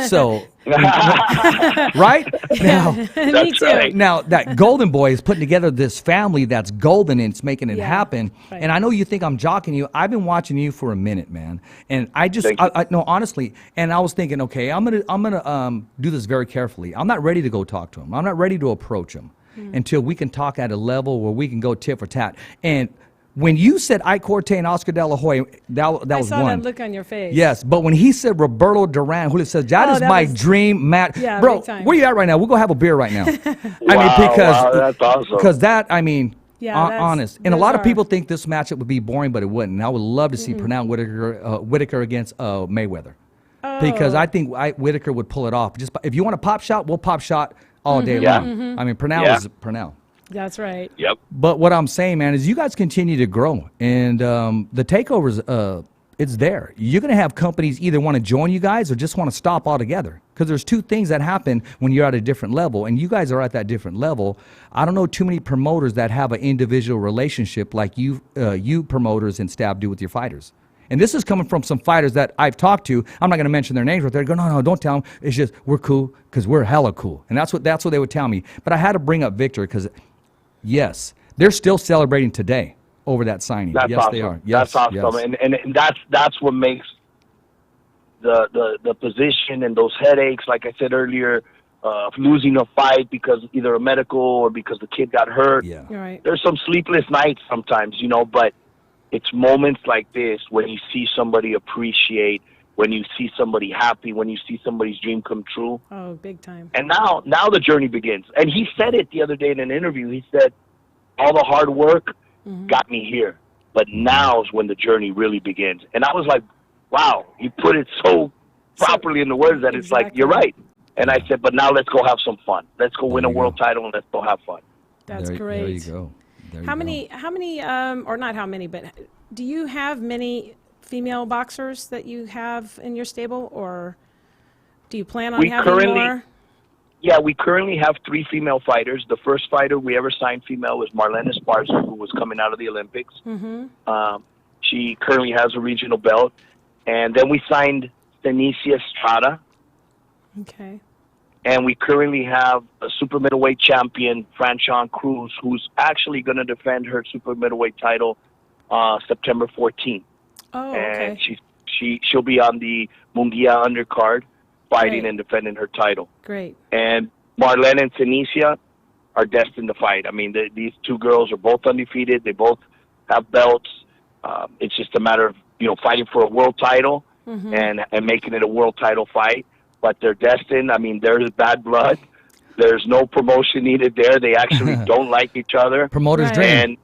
So Right? Now, Me That's too. right. now that Golden Boy is putting together this family that's golden and it's making it Yeah, happen. right. And I know you think I'm jocking you. I've been watching you for a minute, man. And I just, Thank you. no, honestly. And I was thinking, okay, I'm gonna do this very carefully. I'm not ready to go talk to him. I'm not ready to approach him until we can talk at a level where we can go tit for tat. And when you said Ike Corte and Oscar De La Hoya, that I was saw one. that look on your face. Yes, but when he said Roberto Duran, Julio says that Oh, is that my was- dream match. Yeah, Bro, big time. where you at right now? We'll go have a beer right now. Wow, that's awesome. because that, I mean, Yeah, that's- honest. And a those lot of are- people think this matchup would be boring, but it wouldn't. And I would love to see Pernell Whitaker against Mayweather, because Oh. I think Whitaker would pull it off. Just if you want a pop shot, we'll pop shot all day Yeah. long. I mean, Pernell Yeah. is Pernell. That's right. Yep. But what I'm saying, man, is you guys continue to grow, and the takeovers, it's there. You're going to have companies either want to join you guys or just want to stop altogether. Because there's two things that happen when you're at a different level, and you guys are at that different level. I don't know too many promoters that have an individual relationship like you promoters and staff do with your fighters. And this is coming from some fighters that I've talked to. I'm not going to mention their names, but they're going, no, don't tell them. It's just we're cool because we're hella cool, and that's what they would tell me. But I had to bring up Victor because. Yes, they're still celebrating today over that signing. That's yes, awesome. they are. Yes, That's awesome, yes. and that's what makes the position and those headaches. Like I said earlier, of losing a fight because either a medical or because the kid got hurt. Yeah. You're right. There's some sleepless nights sometimes, but it's moments like this when you see somebody appreciate, when you see somebody happy, when you see somebody's dream come true. Oh, big time. And now the journey begins. And he said it the other day in an interview. He said, all the hard work got me here, but now's when the journey really begins. And I was like, wow, he put it so properly in the words that it's like, Exactly. you're right. And I said, but now let's go have some fun. Let's go win There a you world go. title and let's go have fun. That's great. There you go. There you How go. many, or not how many, but do you have many female boxers that you have in your stable, or do you plan on We having currently- more? Yeah, we currently have 3 female fighters. The first fighter we ever signed female was Marlene Esparza, who was coming out of the Olympics. She currently has a regional belt. And then we signed Stenicia Estrada. Okay. And we currently have a super middleweight champion, Franchon Cruz, who's actually going to defend her super middleweight title September 14th. Oh, And okay. she'll be on the Munguia undercard, fighting Great. and defending her title. Great. And Marlene and Tanisha are destined to fight. I mean, these two girls are both undefeated. They both have belts. It's just a matter of fighting for a world title and making it a world title fight. But they're destined. I mean, there's bad blood. There's no promotion needed there. They actually don't like each other. Promoter's Right. dream.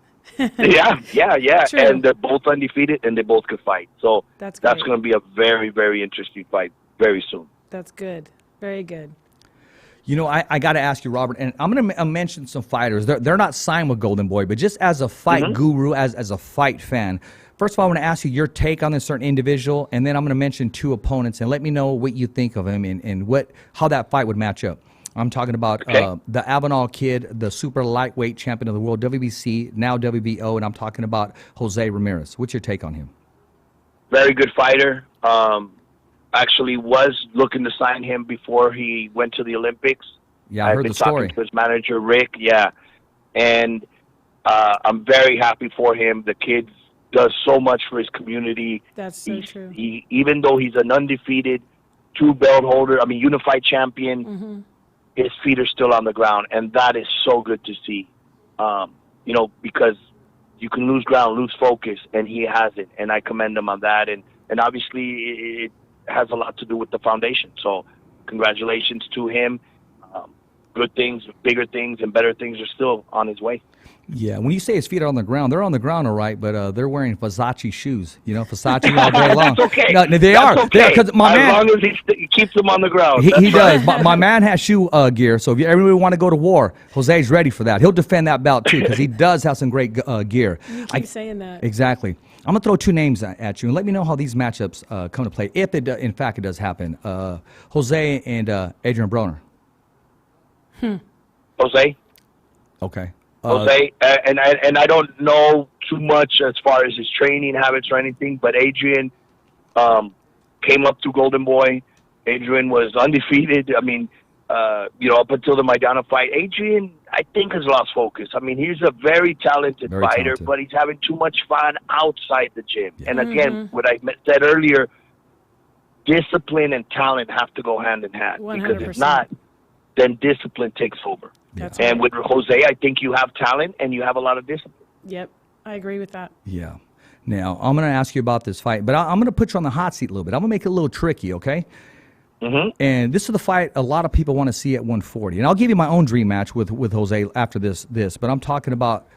And yeah. True. And they're both undefeated, and they both could fight. So That's that's great. going to be a very, very interesting fight very soon. That's good. Very good. I got to ask you, Robert, and I'm going to mention some fighters. They're not signed with Golden Boy, but just as a fight guru, as a fight fan. First of all, I want to ask you your take on this certain individual, and then I'm going to mention 2 opponents, and let me know what you think of him and how that fight would match up. I'm talking about the Avenal kid, the super lightweight champion of the world, WBC, now WBO, and I'm talking about Jose Ramirez. What's your take on him? Very good fighter. Actually was looking to sign him before he went to the Olympics. Yeah, I I've heard been the story. talking to his manager, Rick, and I'm very happy for him. The kid does so much for his community. That's so true. Even though he's an undefeated 2-belt holder, unified champion, his feet are still on the ground, and that is so good to see. Because you can lose ground, lose focus, and he hasn't, and I commend him on that. And obviously, it has a lot to do with the foundation. So, congratulations to him. Good things, bigger things, and better things are still on his way. Yeah, when you say his feet are on the ground, they're on the ground, all right, but they're wearing Versace shoes. Versace all day long. That's okay. No, they That's are. okay. Because my as man, long as he keeps them on the ground. he That's does. right. My man has shoe gear, so if you ever want to go to war, Jose's ready for that. He'll defend that belt too, because he does have some great gear. You keep saying that. Exactly. I'm gonna throw 2 names at you, and let me know how these matchups come to play, if in fact it does happen. Jose and Adrian Broner. Jose? Okay. Jose, and I don't know too much as far as his training habits or anything, but Adrian came up to Golden Boy, Adrian was undefeated. I mean, up until the Maidana fight, Adrian, I think, has lost focus. I mean, he's a very talented fighter, but he's having too much fun outside the gym. Yeah. And again, what I said earlier, discipline and talent have to go hand in hand. 100%. Because if not, then discipline takes over. That's and right. with Jose, I think you have talent and you have a lot of discipline. Yep, I agree with that. Yeah. Now, I'm going to ask you about this fight, but I'm going to put you on the hot seat a little bit. I'm going to make it a little tricky, okay? Mm-hmm. And this is the fight a lot of people want to see at 140. And I'll give you my own dream match with Jose after this. But I'm talking about,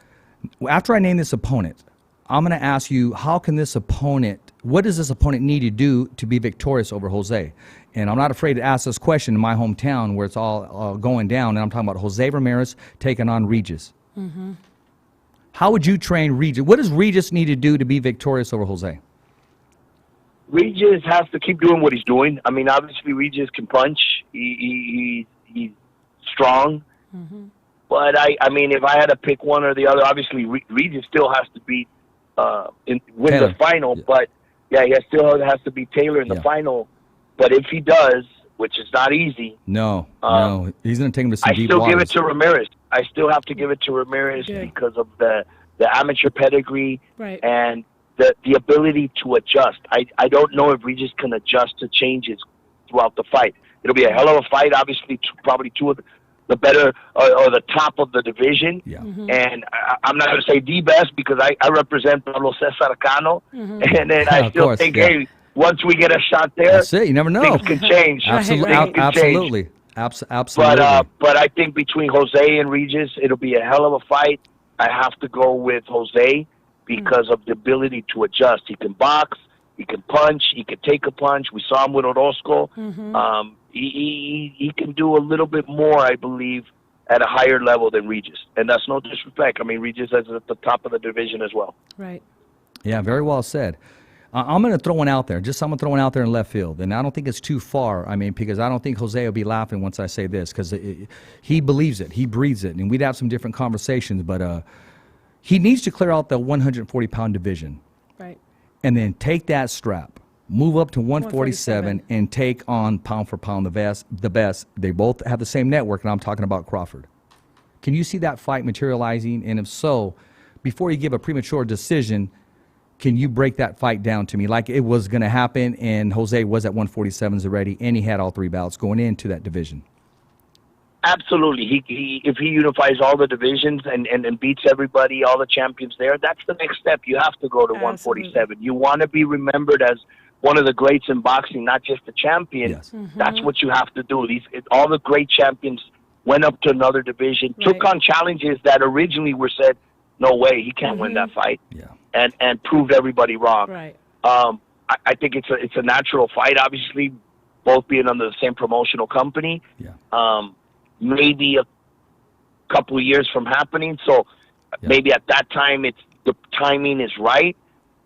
after I name this opponent, I'm going to ask you, what does this opponent need to do to be victorious over Jose? And I'm not afraid to ask this question in my hometown where it's all going down. And I'm talking about Jose Ramirez taking on Regis. Mm-hmm. How would you train Regis? What does Regis need to do to be victorious over Jose? Regis has to keep doing what he's doing. I mean, obviously, Regis can punch. He's strong. Mm-hmm. But, I mean, if I had to pick one or the other, obviously, Regis still has to beat win Taylor. the final. Yeah. But, yeah, he still has to beat Taylor in the final. But if he does, which is not easy. No, he's going to take him to some deep I still waters. give it to Ramirez. I still have to give it to Ramirez because of the amateur pedigree and the ability to adjust. I don't know if Regis can adjust to changes throughout the fight. It'll be a hell of a fight. Obviously, probably two of the better or the top of the division. Yeah. Mm-hmm. And I'm not going to say the best because I represent Pablo Cesar Cano. Mm-hmm. And then I still think, hey, once we get a shot there, that's it. You never know. things can change. Absolutely. Things can change. Absolutely. But I think between Jose and Regis, it'll be a hell of a fight. I have to go with Jose because of the ability to adjust. He can box, he can punch, he can take a punch. We saw him with Orozco. Mm-hmm. He can do a little bit more, I believe, at a higher level than Regis. And that's no disrespect. I mean, Regis is at the top of the division as well. Right. Yeah, very well said. I'm going to throw one out there. I'm going to throw one out there in left field. And I don't think it's too far. I mean, because I don't think Jose will be laughing once I say this because he believes it. He breathes it. And we'd have some different conversations. But he needs to clear out the 140-pound division. Right. And then take that strap, move up to 147, and take on pound for pound the best. They both have the same network, and I'm talking about Crawford. Can you see that fight materializing? And if so, before you give a premature decision, can you break that fight down to me like it was going to happen and Jose was at 147s already and he had all three bouts going into that division? Absolutely. If he unifies all the divisions and beats everybody, all the champions there, that's the next step. You have to go to 147. You want to be remembered as one of the greats in boxing, not just a champion. Yes. Mm-hmm. That's what you have to do. All the great champions went up to another division, took on challenges that originally were said, no way, he can't win that fight. Yeah. And proved everybody wrong. Right. I think it's a natural fight, obviously, both being under the same promotional company. Yeah. Maybe a couple of years from happening. So maybe at that time the timing is right.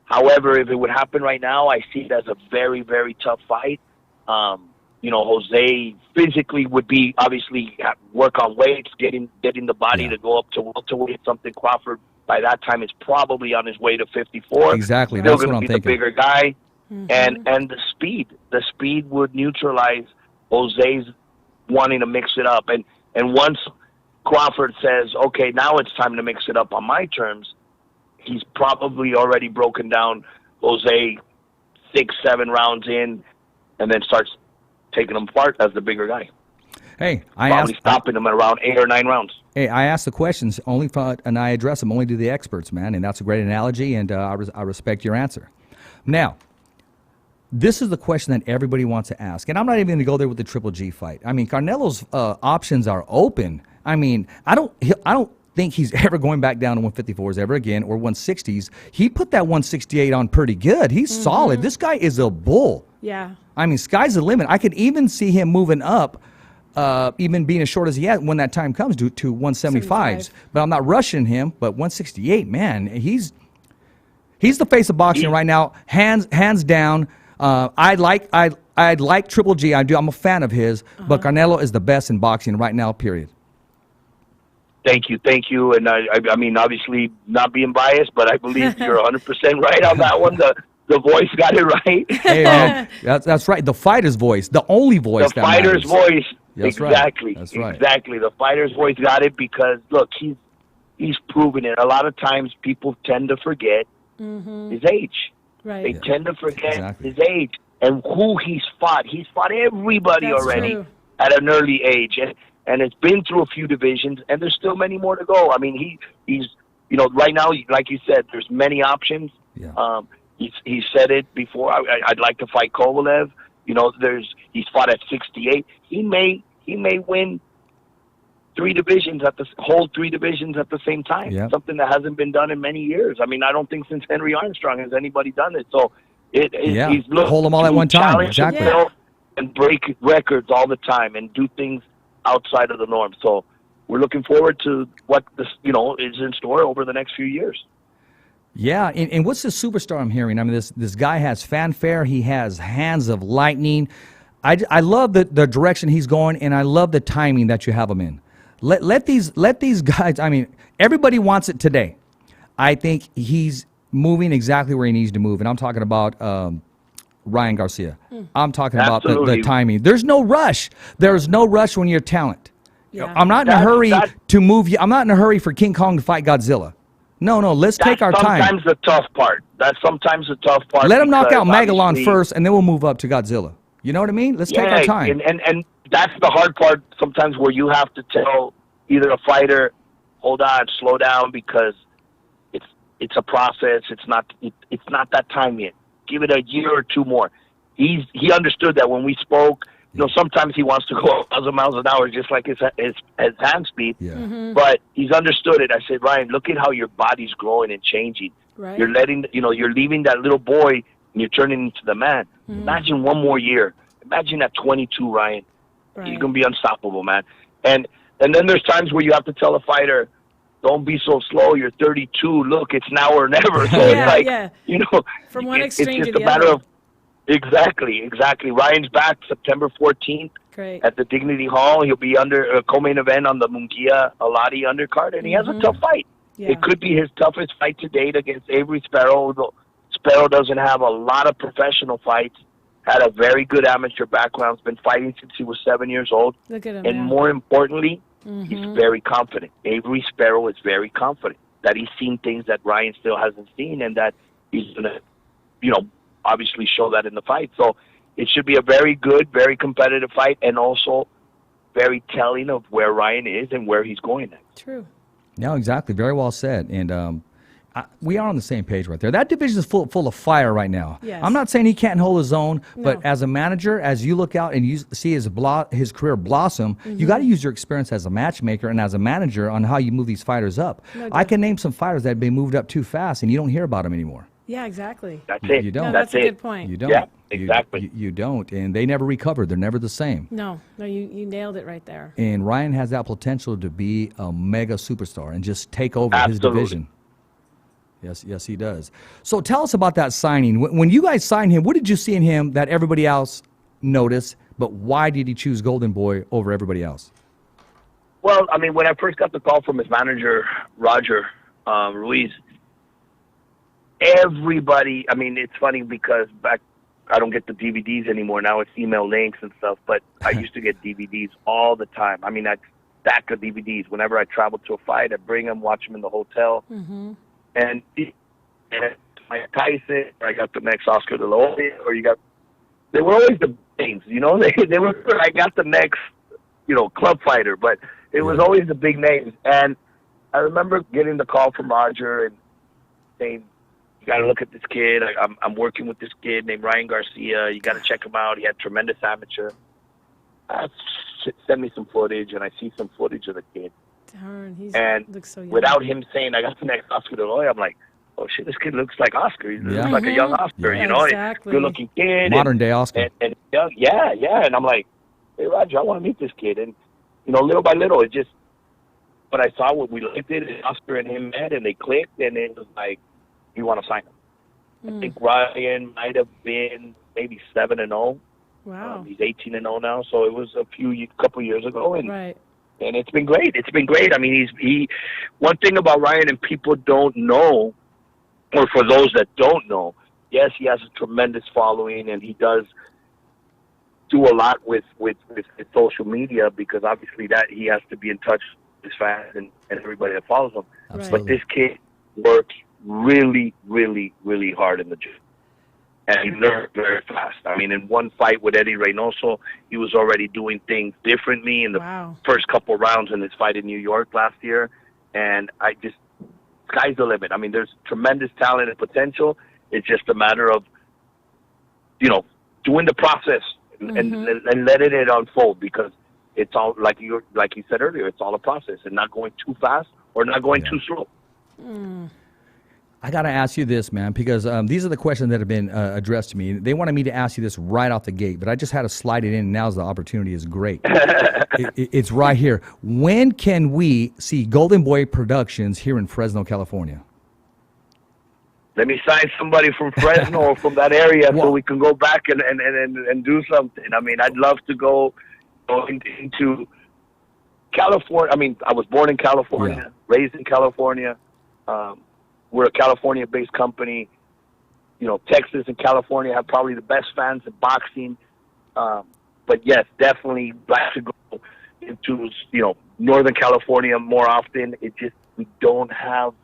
However, if it would happen right now, I see it as a very, very tough fight. Jose physically would be obviously work on weights, getting the body to go up to welterweight, something Crawford by that time is probably on his way to 54. Exactly. Still That's what I'm be thinking. The bigger guy. Mm-hmm. And the speed would neutralize Jose's wanting to mix it up. And once Crawford says, okay, now it's time to mix it up on my terms, he's probably already broken down Jose 6-7 rounds in and then starts taking him apart as the bigger guy. Hey, stopping him at around 8 or 9 rounds. Hey, I ask the questions and I address them only to the experts, man, and that's a great analogy, and I respect your answer. Now, this is the question that everybody wants to ask, and I'm not even going to go there with the Triple G fight. I mean, Canelo's options are open. I mean, I don't think he's ever going back down to 154s ever again or 160s. He put that 168 on pretty good. He's solid. This guy is a bull. Yeah. I mean, sky's the limit. I could even see him moving up, even being as short as he had when that time comes to 175s. But I'm not rushing him. But 168, man, he's the face of boxing right now, hands down. I'd like Triple G. I do. I'm a fan of his. But Canelo is the best in boxing right now. Period. Thank you. And I mean, obviously not being biased, but I believe you're 100% right on that one. the voice got it right. Hey, man, that's right. The fighter's voice, the only voice The that fighter's matters. voice. That's right. Exactly. That's right. Exactly. The fighter's voice got it because look, he's proven it. A lot of times people tend to forget his age. Right. They tend to forget Exactly. his age and who he's fought. He's fought everybody That's already true. at an early age, and it's been through a few divisions, and there's still many more to go. I mean, he's right now, like you said, there's many options. Yeah. He said it before. I'd like to fight Kovalev. He's fought at 68. He may win three divisions at the same time. Yep. Something that hasn't been done in many years. I mean, I don't think since Henry Armstrong has anybody done it. So Yeah. he's looking Hold them all at to one time. challenge Exactly. himself and break records all the time and do things outside of the norm. So we're looking forward to what this is in store over the next few years. Yeah, and what's the superstar I'm hearing? I mean, this guy has fanfare. He has hands of lightning. I love the direction he's going, and I love the timing that you have him in. Let these guys. I mean, everybody wants it today. I think he's moving exactly where he needs to move, and I'm talking about Ryan Garcia. I'm talking about the Absolutely. timing. There's no rush. There's no rush when you're talent. Yeah. I'm not in a hurry to move you. I'm not in a hurry for King Kong to fight Godzilla. No, let's take our time. That's sometimes the tough part. Let him knock because out Megalon obviously- first, and then we'll move up to Godzilla. You know what I mean? Let's take our time. And that's the hard part sometimes, where you have to tell either a fighter, hold on, slow down, because it's a process. It's not that time yet. Give it a year or two more. He understood that when we spoke. Sometimes he wants to go 1,000 miles an hour, just like his hand speed. Yeah. But he's understood it. I said, Ryan, look at how your body's growing and changing. Right. You're you're leaving that little boy and you're turning into the man. Imagine one more year. Imagine at 22, Ryan. Right. You're gonna be unstoppable, man. And then there's times where you have to tell a fighter, don't be so slow. You're 32. Look, it's now or never. So Yeah, it's like, yeah. From one extreme it's to just the a matter other. of exactly. Ryan's back September 14th. Great. At the Dignity Hall. He'll be under a co-main event on the Munguia Alati undercard, and he has a tough fight. Yeah. It could be his toughest fight to date against Avery Sparrow. Sparrow doesn't have a lot of professional fights, had a very good amateur background, has been fighting since he was 7 years old, Look at him. and yeah. more importantly, he's very confident. Avery Sparrow is very confident that he's seen things that Ryan still hasn't seen, and that he's going to, obviously show that in the fight. So it should be a very good, very competitive fight, and also very telling of where Ryan is and where he's going next. True. No, exactly. Very well said. And we are on the same page right there. That division is full of fire right now. Yes. I'm not saying he can't hold his own, but No. as a manager, as you look out and you see his career blossom, you got to use your experience as a matchmaker and as a manager on how you move these fighters up. No I doubt. can name some fighters that have been moved up too fast, and you don't hear about them anymore. Yeah, exactly. That's You- it. you don't. No, That's that's a it. good point. You don't. Yeah, You- exactly. You don't, and they never recover. They're never the same. No, you nailed it right there. And Ryan has that potential to be a mega superstar and just take over his Absolutely. division. Yes, he does. So tell us about that signing. When you guys signed him, what did you see in him that everybody else noticed, but why did he choose Golden Boy over everybody else? Well, I mean, when I first got the call from his manager, Roger Ruiz, everybody, I mean, it's funny because back, I don't get the DVDs anymore. Now it's email links and stuff, but I used to get DVDs all the time. I mean, I'd stack of DVDs. Whenever I traveled to a fight, I'd bring them, watch them in the hotel. And Mike Tyson, or I got the next Oscar De La Hoya, or they were always the names, they were, I got the next, club fighter, but it was always the big names. And I remember getting the call from Roger and saying, you got to look at this kid. I'm working with this kid named Ryan Garcia. You got to check him out. He had tremendous amateur. Send me some footage, and I see some footage of the kid. Darn, he And looks so young. without him saying, I got the next Oscar De La Hoya, I'm like, oh, shit, this kid looks like Oscar. He Yeah. looks like a young Oscar, Yeah, exactly. Good-looking kid. Modern day Oscar. And young, yeah. And I'm like, hey, Roger, I want to meet this kid. And, little by little, it just, but I saw what we liked it, and Oscar and him met, and they clicked, and it was like, we want to sign him. I think Ryan might have been maybe 7-0. Wow. He's 18-0 now, so it was a couple years ago, and Right. and it's been great. It's been great. I mean, one thing about Ryan, and people don't know, or for those that don't know, yes, he has a tremendous following, and he does do a lot with social media, because obviously that he has to be in touch with his fans and everybody that follows him. Absolutely. But this kid works really, really, really hard in the gym. And he learned very fast. I mean, in one fight with Eddie Reynoso, he was already doing things differently in the first couple rounds in his fight in New York last year. And sky's the limit. I mean, there's tremendous talent and potential. It's just a matter of, doing the process and letting it unfold, because it's all, like you said earlier, it's all a process, and not going too fast or not going too slow. I got to ask you this, man, because these are the questions that have been addressed to me. They wanted me to ask you this right off the gate, but I just had to slide it in, and now's the opportunity is great. It's right here. When can we see Golden Boy Productions here in Fresno, California? Let me sign somebody from Fresno or from that area so we can go back and do something. I mean, I'd love to go into California. I mean, I was born in California, raised in California. We're a California-based company. Texas and California have probably the best fans in boxing. But yes, definitely like to go into, Northern California more often. We don't have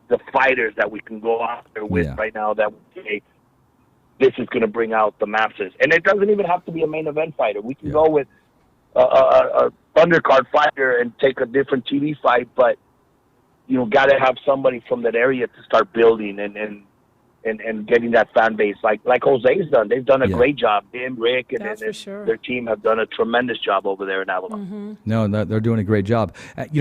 the fighters that we can go out there with right now that would say this is going to bring out the masses. And it doesn't even have to be a main event fighter. We can go with a undercard fighter and take a different TV fight, but got to have somebody from that area to start building and getting that fan base like Jose's done. They've done a great job. Him, Rick, and their team have done a tremendous job over there in Avalon. No, they're doing a great job.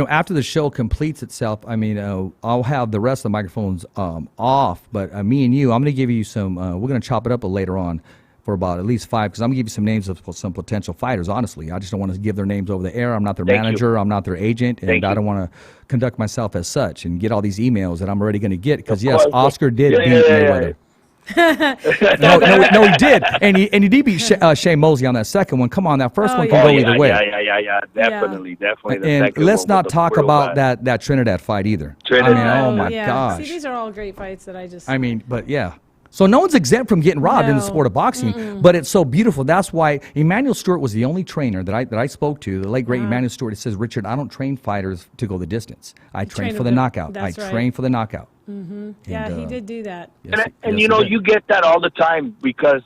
After the show completes itself, I mean, I'll have the rest of the microphones off, but me and you, I'm going to give you some, we're going to chop it up later on for about at least 5, because I'm going to give you some names of some potential fighters, honestly. I just don't want to give their names over the air. I'm not their manager. I'm not their agent, and I don't want to conduct myself as such and get all these emails that I'm already going to get, because, yes, Oscar did beat Mayweather. No, he did. And he did beat Shane Mosley on that second one. Come on, that first one can go either way. Yeah. Definitely. And let's not talk about that Trinidad fight either. Oh, my gosh. See, these are all great fights that I just... I mean, but yeah. So no one's exempt from getting robbed in the sport of boxing, but it's so beautiful. That's why Emmanuel Stewart was the only trainer that I spoke to, the late, great Emmanuel Stewart. He says, Richard, I don't train fighters to go the distance. I train for the knockout. I train for the knockout. Yeah, he did do that. Yes, and you get that all the time, because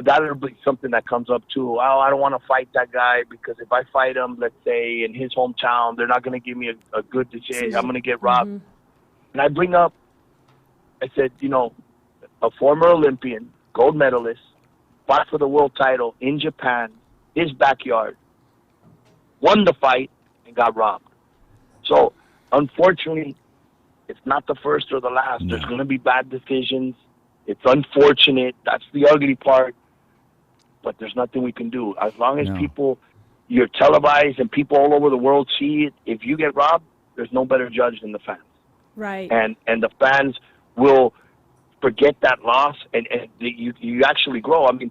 that'll be something that comes up too. Oh, I don't want to fight that guy, because if I fight him, let's say, in his hometown, they're not going to give me a good decision. I'm going to get robbed. And I bring up, I said, a former Olympian, gold medalist, fought for the world title in Japan, his backyard, won the fight, and got robbed. So, unfortunately, it's not the first or the last. No. There's going to be bad decisions. It's unfortunate. That's the ugly part. But there's nothing we can do. As long as you're televised and people all over the world see it, if you get robbed, there's no better judge than the fans. Right. And the fans will forget that loss, and you actually grow. I mean,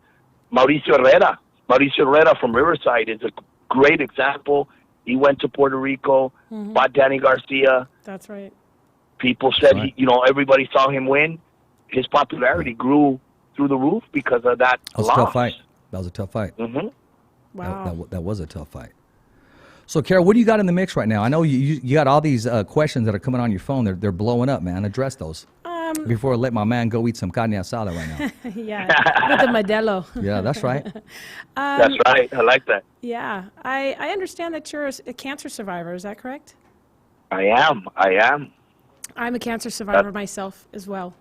Mauricio Herrera from Riverside is a great example. He went to Puerto Rico, fought Danny Garcia. That's right. People said, everybody saw him win. His popularity grew through the roof because of that loss. That was a tough fight. That was a tough fight. Mm-hmm. Wow. That was a tough fight. So, Carol, what do you got in the mix right now? I know you got all these questions that are coming on your phone. They're blowing up, man. Address those. Before I let my man go eat some carne asada right now. Yeah, with the Modelo. Yeah, that's right. That's right. I like that. Yeah. I understand that you're a cancer survivor. Is that correct? I am. I'm a cancer survivor myself as well.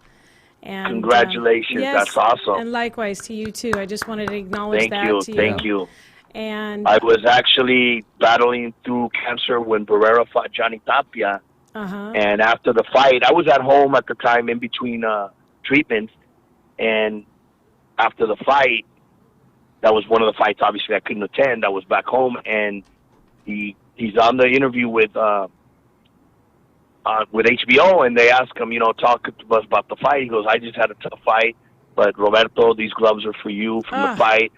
And congratulations. Yes, that's awesome. And likewise to you, too. I just wanted to acknowledge that to you. Thank you. And I was actually battling through cancer when Barrera fought Johnny Tapia. And after the fight, I was at home at the time in between treatments. And after the fight, that was one of the fights, obviously, I couldn't attend. I was back home, and he's on the interview with HBO, and they ask him, talk to us about the fight. He goes, I just had a tough fight, but Roberto, these gloves are for you from the fight.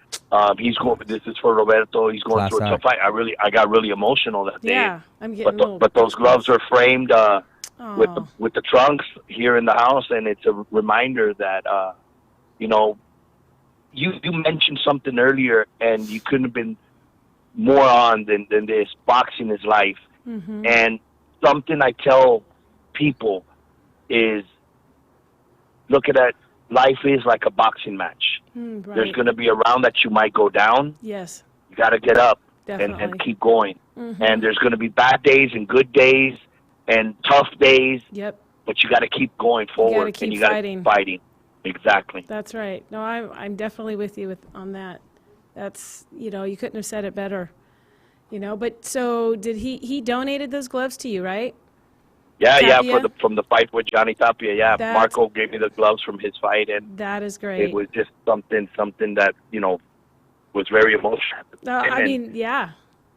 This is for Roberto. He's going through a tough fight. I got really emotional that day. Yeah, I'm getting old. But those gloves are framed with the trunks here in the house, and it's a reminder that you know, you mentioned something earlier, and you couldn't have been more on than this. Boxing is life, and something I tell people is, look at that. Life is like a boxing match. Right. There's going to be a round that you might go down. Yes. You got to get up Definitely. and keep going. And there's going to be bad days and good days and tough days. Yep. But you got to keep going forward. keep and you got to fighting. keep fighting. Exactly. That's right. No, I'm definitely with you on that. That's, you know, you couldn't have said it better. You know, but so did he donated those gloves to you, right? Yeah, Tapia? from the fight with Johnny Tapia. Yeah, That's- Marco gave me the gloves from his fight, and That is great. it was just something that, you know, was very emotional. No, I And- mean, yeah.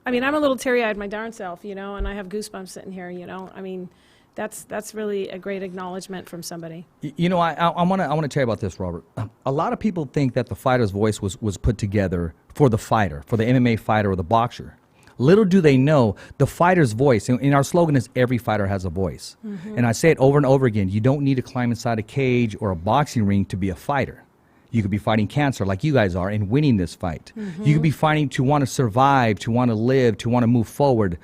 I mean, I'm a little teary-eyed my darn self, you know, and I have goosebumps sitting here, you know. I mean, that's really a great acknowledgement from somebody. You know, I want to tell you about this, Robert. A lot of people think that the fighter's voice was put together for the fighter, for the MMA fighter or the boxer. Little do they know the fighter's voice, and our slogan is every fighter has a voice. And I say it over and over again, you don't need to climb inside a cage or a boxing ring to be a fighter. You could be fighting cancer like you guys are and winning this fight. You could be fighting to want to survive, to want to live, to want to move forward.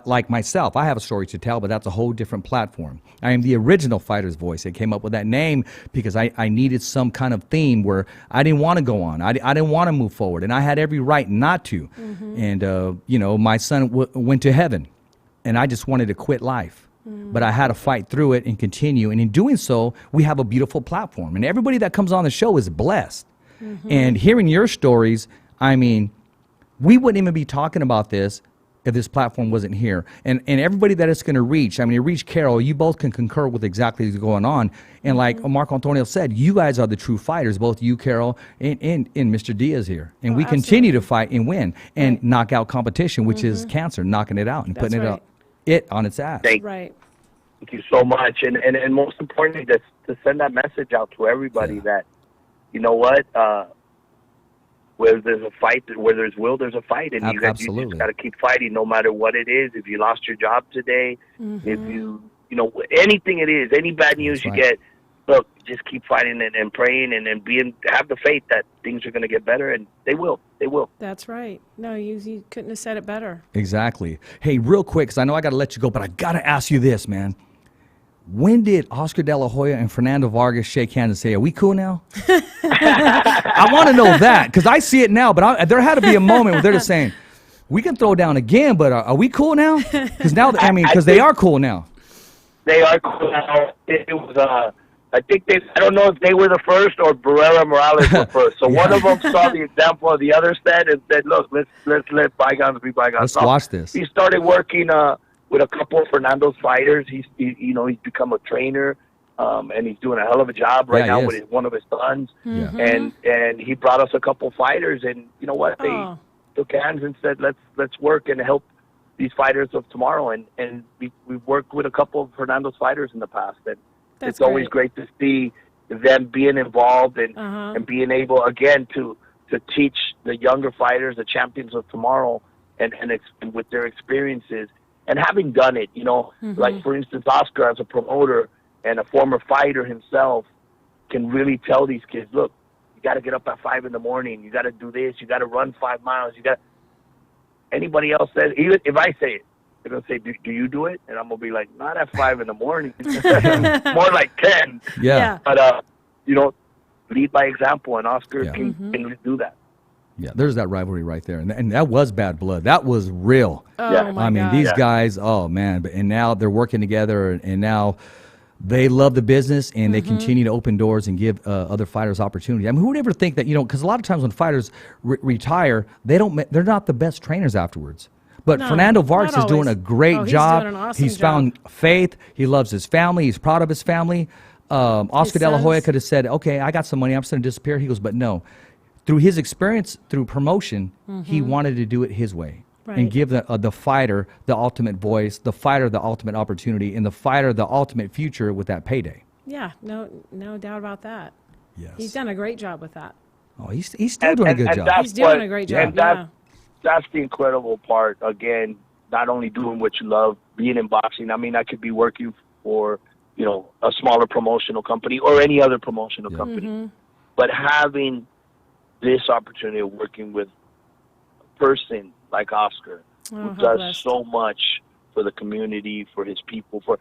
Like myself, I have a story to tell, but that's a whole different platform. I am the original fighter's voice. I came up with that name because I needed some kind of theme where I didn't want to go on. I didn't want to move forward, and I had every right not to. And, you know, my son went to heaven, and I just wanted to quit life. But I had to fight through it and continue. And in doing so, we have a beautiful platform. And everybody that comes on the show is blessed. And hearing your stories, I mean, we wouldn't even be talking about this if this platform wasn't here. And everybody that it's going to reach, I mean, you reach Carol, you both can concur with exactly what's going on. And like Marco Antonio said, you guys are the true fighters, both you, Carol, and Mr. Diaz here. And we continue to fight and win and knock out competition, which is cancer, knocking it out and That's putting right. it on its ass. Right. Thank you so much, and most importantly, to send that message out to everybody that, you know what, where there's a fight, where there's will, there's a fight, and you just got to keep fighting, no matter what it is. If you lost your job today, if you know, anything it is, any bad news you get, look, just keep fighting and praying and have the faith that things are going to get better, and they will. They will. That's right. No, you couldn't have said it better. Exactly. Hey, real quick, because I know I got to let you go, but I got to ask you this, man. When did Oscar De La Hoya and Fernando Vargas shake hands and say, "Are we cool now"? I want to know that, because I see it now, but there had to be a moment where they're just saying, "We can throw down again, but are we cool now?" Because now, I mean, because they are cool now. They are cool now. It was, I think I don't know if they were the first or Barrera Morales were first. So one of them saw the example of the other said and said, "Look, let's let bygones be bygones." Let's watch this. He started working with a couple of Fernando's fighters. He's become a trainer, and he's doing a hell of a job right now with one of his sons. And he brought us a couple fighters, and you know what? They took hands and said, "Let's work and help these fighters of tomorrow." And we've worked with a couple of Fernando's fighters in the past, and it's always great to see them being involved and being able again to teach the younger fighters, the champions of tomorrow, and with their experiences. And having done it, you know, like for instance, Oscar as a promoter and a former fighter himself can really tell these kids, look, you got to get up at 5 a.m. You got to do this. You got to run 5 miles. Anybody else says, even if I say it, they're going to say, do you do it? And I'm going to be like, not at 5 a.m. More like 10. Yeah. But, you know, lead by example, and Oscar can do that. Yeah, there's that rivalry right there. And that was bad blood. That was real. Oh, my I mean, God. these guys, oh, man. And now they're working together, and now they love the business, and they continue to open doors and give other fighters opportunity. I mean, who would ever think that, you know, because a lot of times when fighters retire, they're not the best trainers afterwards. But Fernando Vargas is doing a great job. Doing an awesome He's job. found faith. He loves his family. He's proud of his family. Oscar De La Hoya could have said, okay, I got some money. I'm just going to disappear. He goes, but no. Through his experience, through promotion, he wanted to do it his way and give the fighter the ultimate voice, the fighter the ultimate opportunity, and the fighter the ultimate future with that payday. Yeah, no doubt about that. Yes. He's done a great job with that. Oh, he's still doing a good job. He's doing a great job, And that's the incredible part. Again, not only doing what you love, being in boxing. I mean, I could be working or, a smaller promotional company or any other promotional company. But having this opportunity of working with a person like Oscar, who does blessed. so much for the community, for his people, for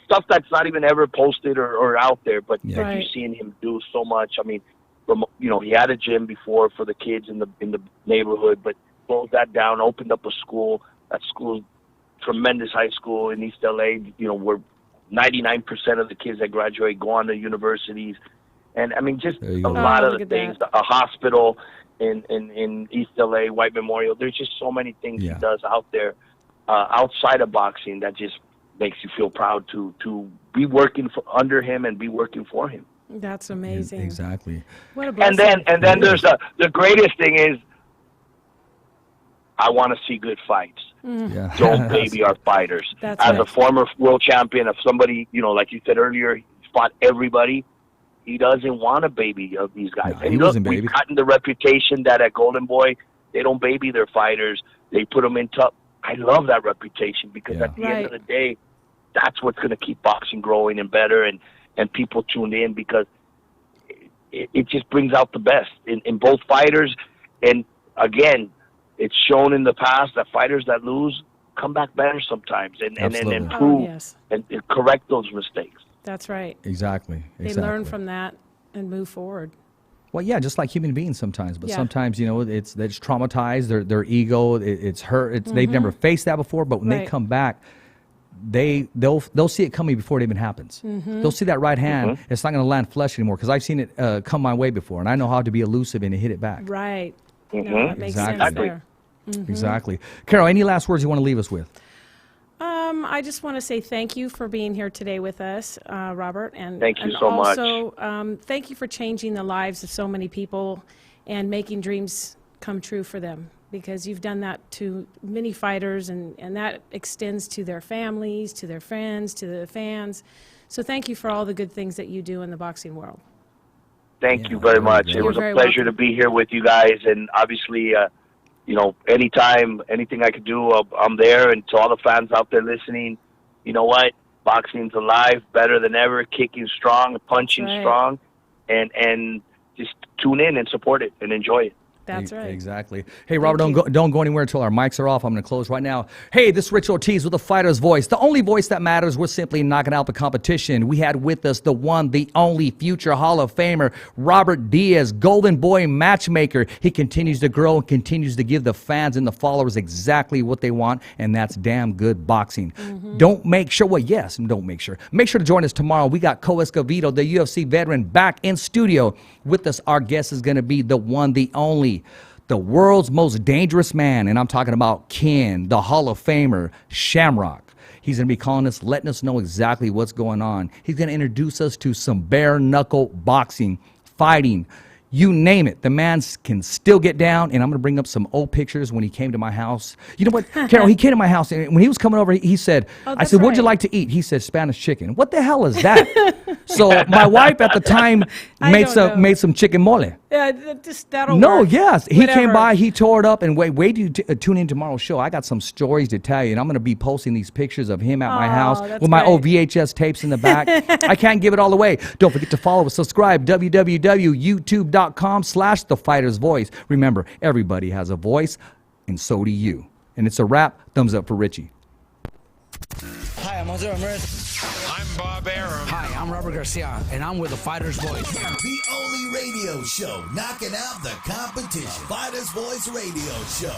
stuff that's not even ever posted or out there, but that Right. you're seeing him do so much. I mean, he had a gym before for the kids in the neighborhood, but closed that down, opened up a school. That school, tremendous high school in East LA, where 99% of the kids that graduate go on to universities. And I mean, just There you a go. lot of look the at things, that. a hospital in East LA, White Memorial. There's just so many things Yeah. he does out there, outside of boxing, that just makes you feel proud to be working under him and be working for him. That's amazing. Exactly. What a blessing. And then there's the greatest thing is, I want to see good fights. Yeah. Don't baby our fighters. That's As right. a former world champion, if somebody, like you said earlier, he fought everybody, he doesn't want to baby of these guys. No, he and look, wasn't we've babied. gotten the reputation that at Golden Boy, they don't baby their fighters. They put them in tough. I love that reputation because Yeah. at the end of Right. the day, that's what's going to keep boxing growing and better, and people tuned in because it just brings out the best in both fighters. And again, it's shown in the past that fighters that lose come back better sometimes and Absolutely. improve yes. and correct those mistakes. That's right. Exactly. They learn from that and move forward. Well, yeah, just like human beings sometimes. But Yeah. sometimes, it's traumatized. Their ego, it's hurt. They've never faced that before. But when they Right. come back, they'll see it coming before it even happens. They'll see that right hand. It's not going to land flush anymore because I've seen it come my way before, and I know how to be elusive and hit it back. Right. Mhm. No, that makes sense Exactly. there. Exactly. Carol, any last words you want to leave us with? I just want to say thank you for being here today with us, Robert. And Thank you and so much. also, thank you for changing the lives of so many people and making dreams come true for them, because you've done that to many fighters, and that extends to their families, to their friends, to the fans. So thank you for all the good things that you do in the boxing world. Thank you very much. great. It was You're a very pleasure welcome. to be here with you guys, and obviously, anytime, anything I could do, I'm there. And to all the fans out there listening, you know what? Boxing's alive, better than ever, kicking strong, punching That's right. strong, and just tune in and support it and enjoy it. That's right. Exactly. Hey, Robert, you. don't go anywhere until our mics are off. I'm going to close right now. Hey, this is Rich Ortiz with the Fighter's Voice, the only voice that matters. We're simply knocking out the competition. We had with us the one, the only future Hall of Famer, Robert Diaz, Golden Boy matchmaker. He continues to grow and continues to give the fans and the followers exactly what they want, and that's damn good boxing. Make sure to join us tomorrow. We got Co Escovedo, the UFC veteran, back in studio with us. Our guest is going to be the one, the only, the world's most dangerous man, and I'm talking about Ken, the Hall of Famer, Shamrock. He's going to be calling us, letting us know exactly what's going on. He's going to introduce us to some bare-knuckle boxing, fighting, you name it. The man can still get down, and I'm going to bring up some old pictures when he came to my house. You know what, Carol, he came to my house, and when he was coming over, he said, Oh, I that's said, what'd you right. like to eat? He said, Spanish chicken. What the hell is that? So my wife at the time I made don't know. made some chicken mole. Yeah, that'll No, work. yes. He came Whatever. by, he tore it up, and wait till you tune in tomorrow's show. I got some stories to tell you, and I'm going to be posting these pictures of him at my house that's with my old great. VHS tapes in the back. I can't give it all away. Don't forget to follow us, subscribe, www.youtube.com/The Fighter's Voice. Remember, everybody has a voice, and so do you. And it's a wrap. Thumbs up for Richie. Hi, I'm Jose Ramirez. I'm Bob Arum. Hi, I'm Robert Garcia, and I'm with the Fighter's Voice. The only radio show knocking out the competition. Fighters Voice Radio Show.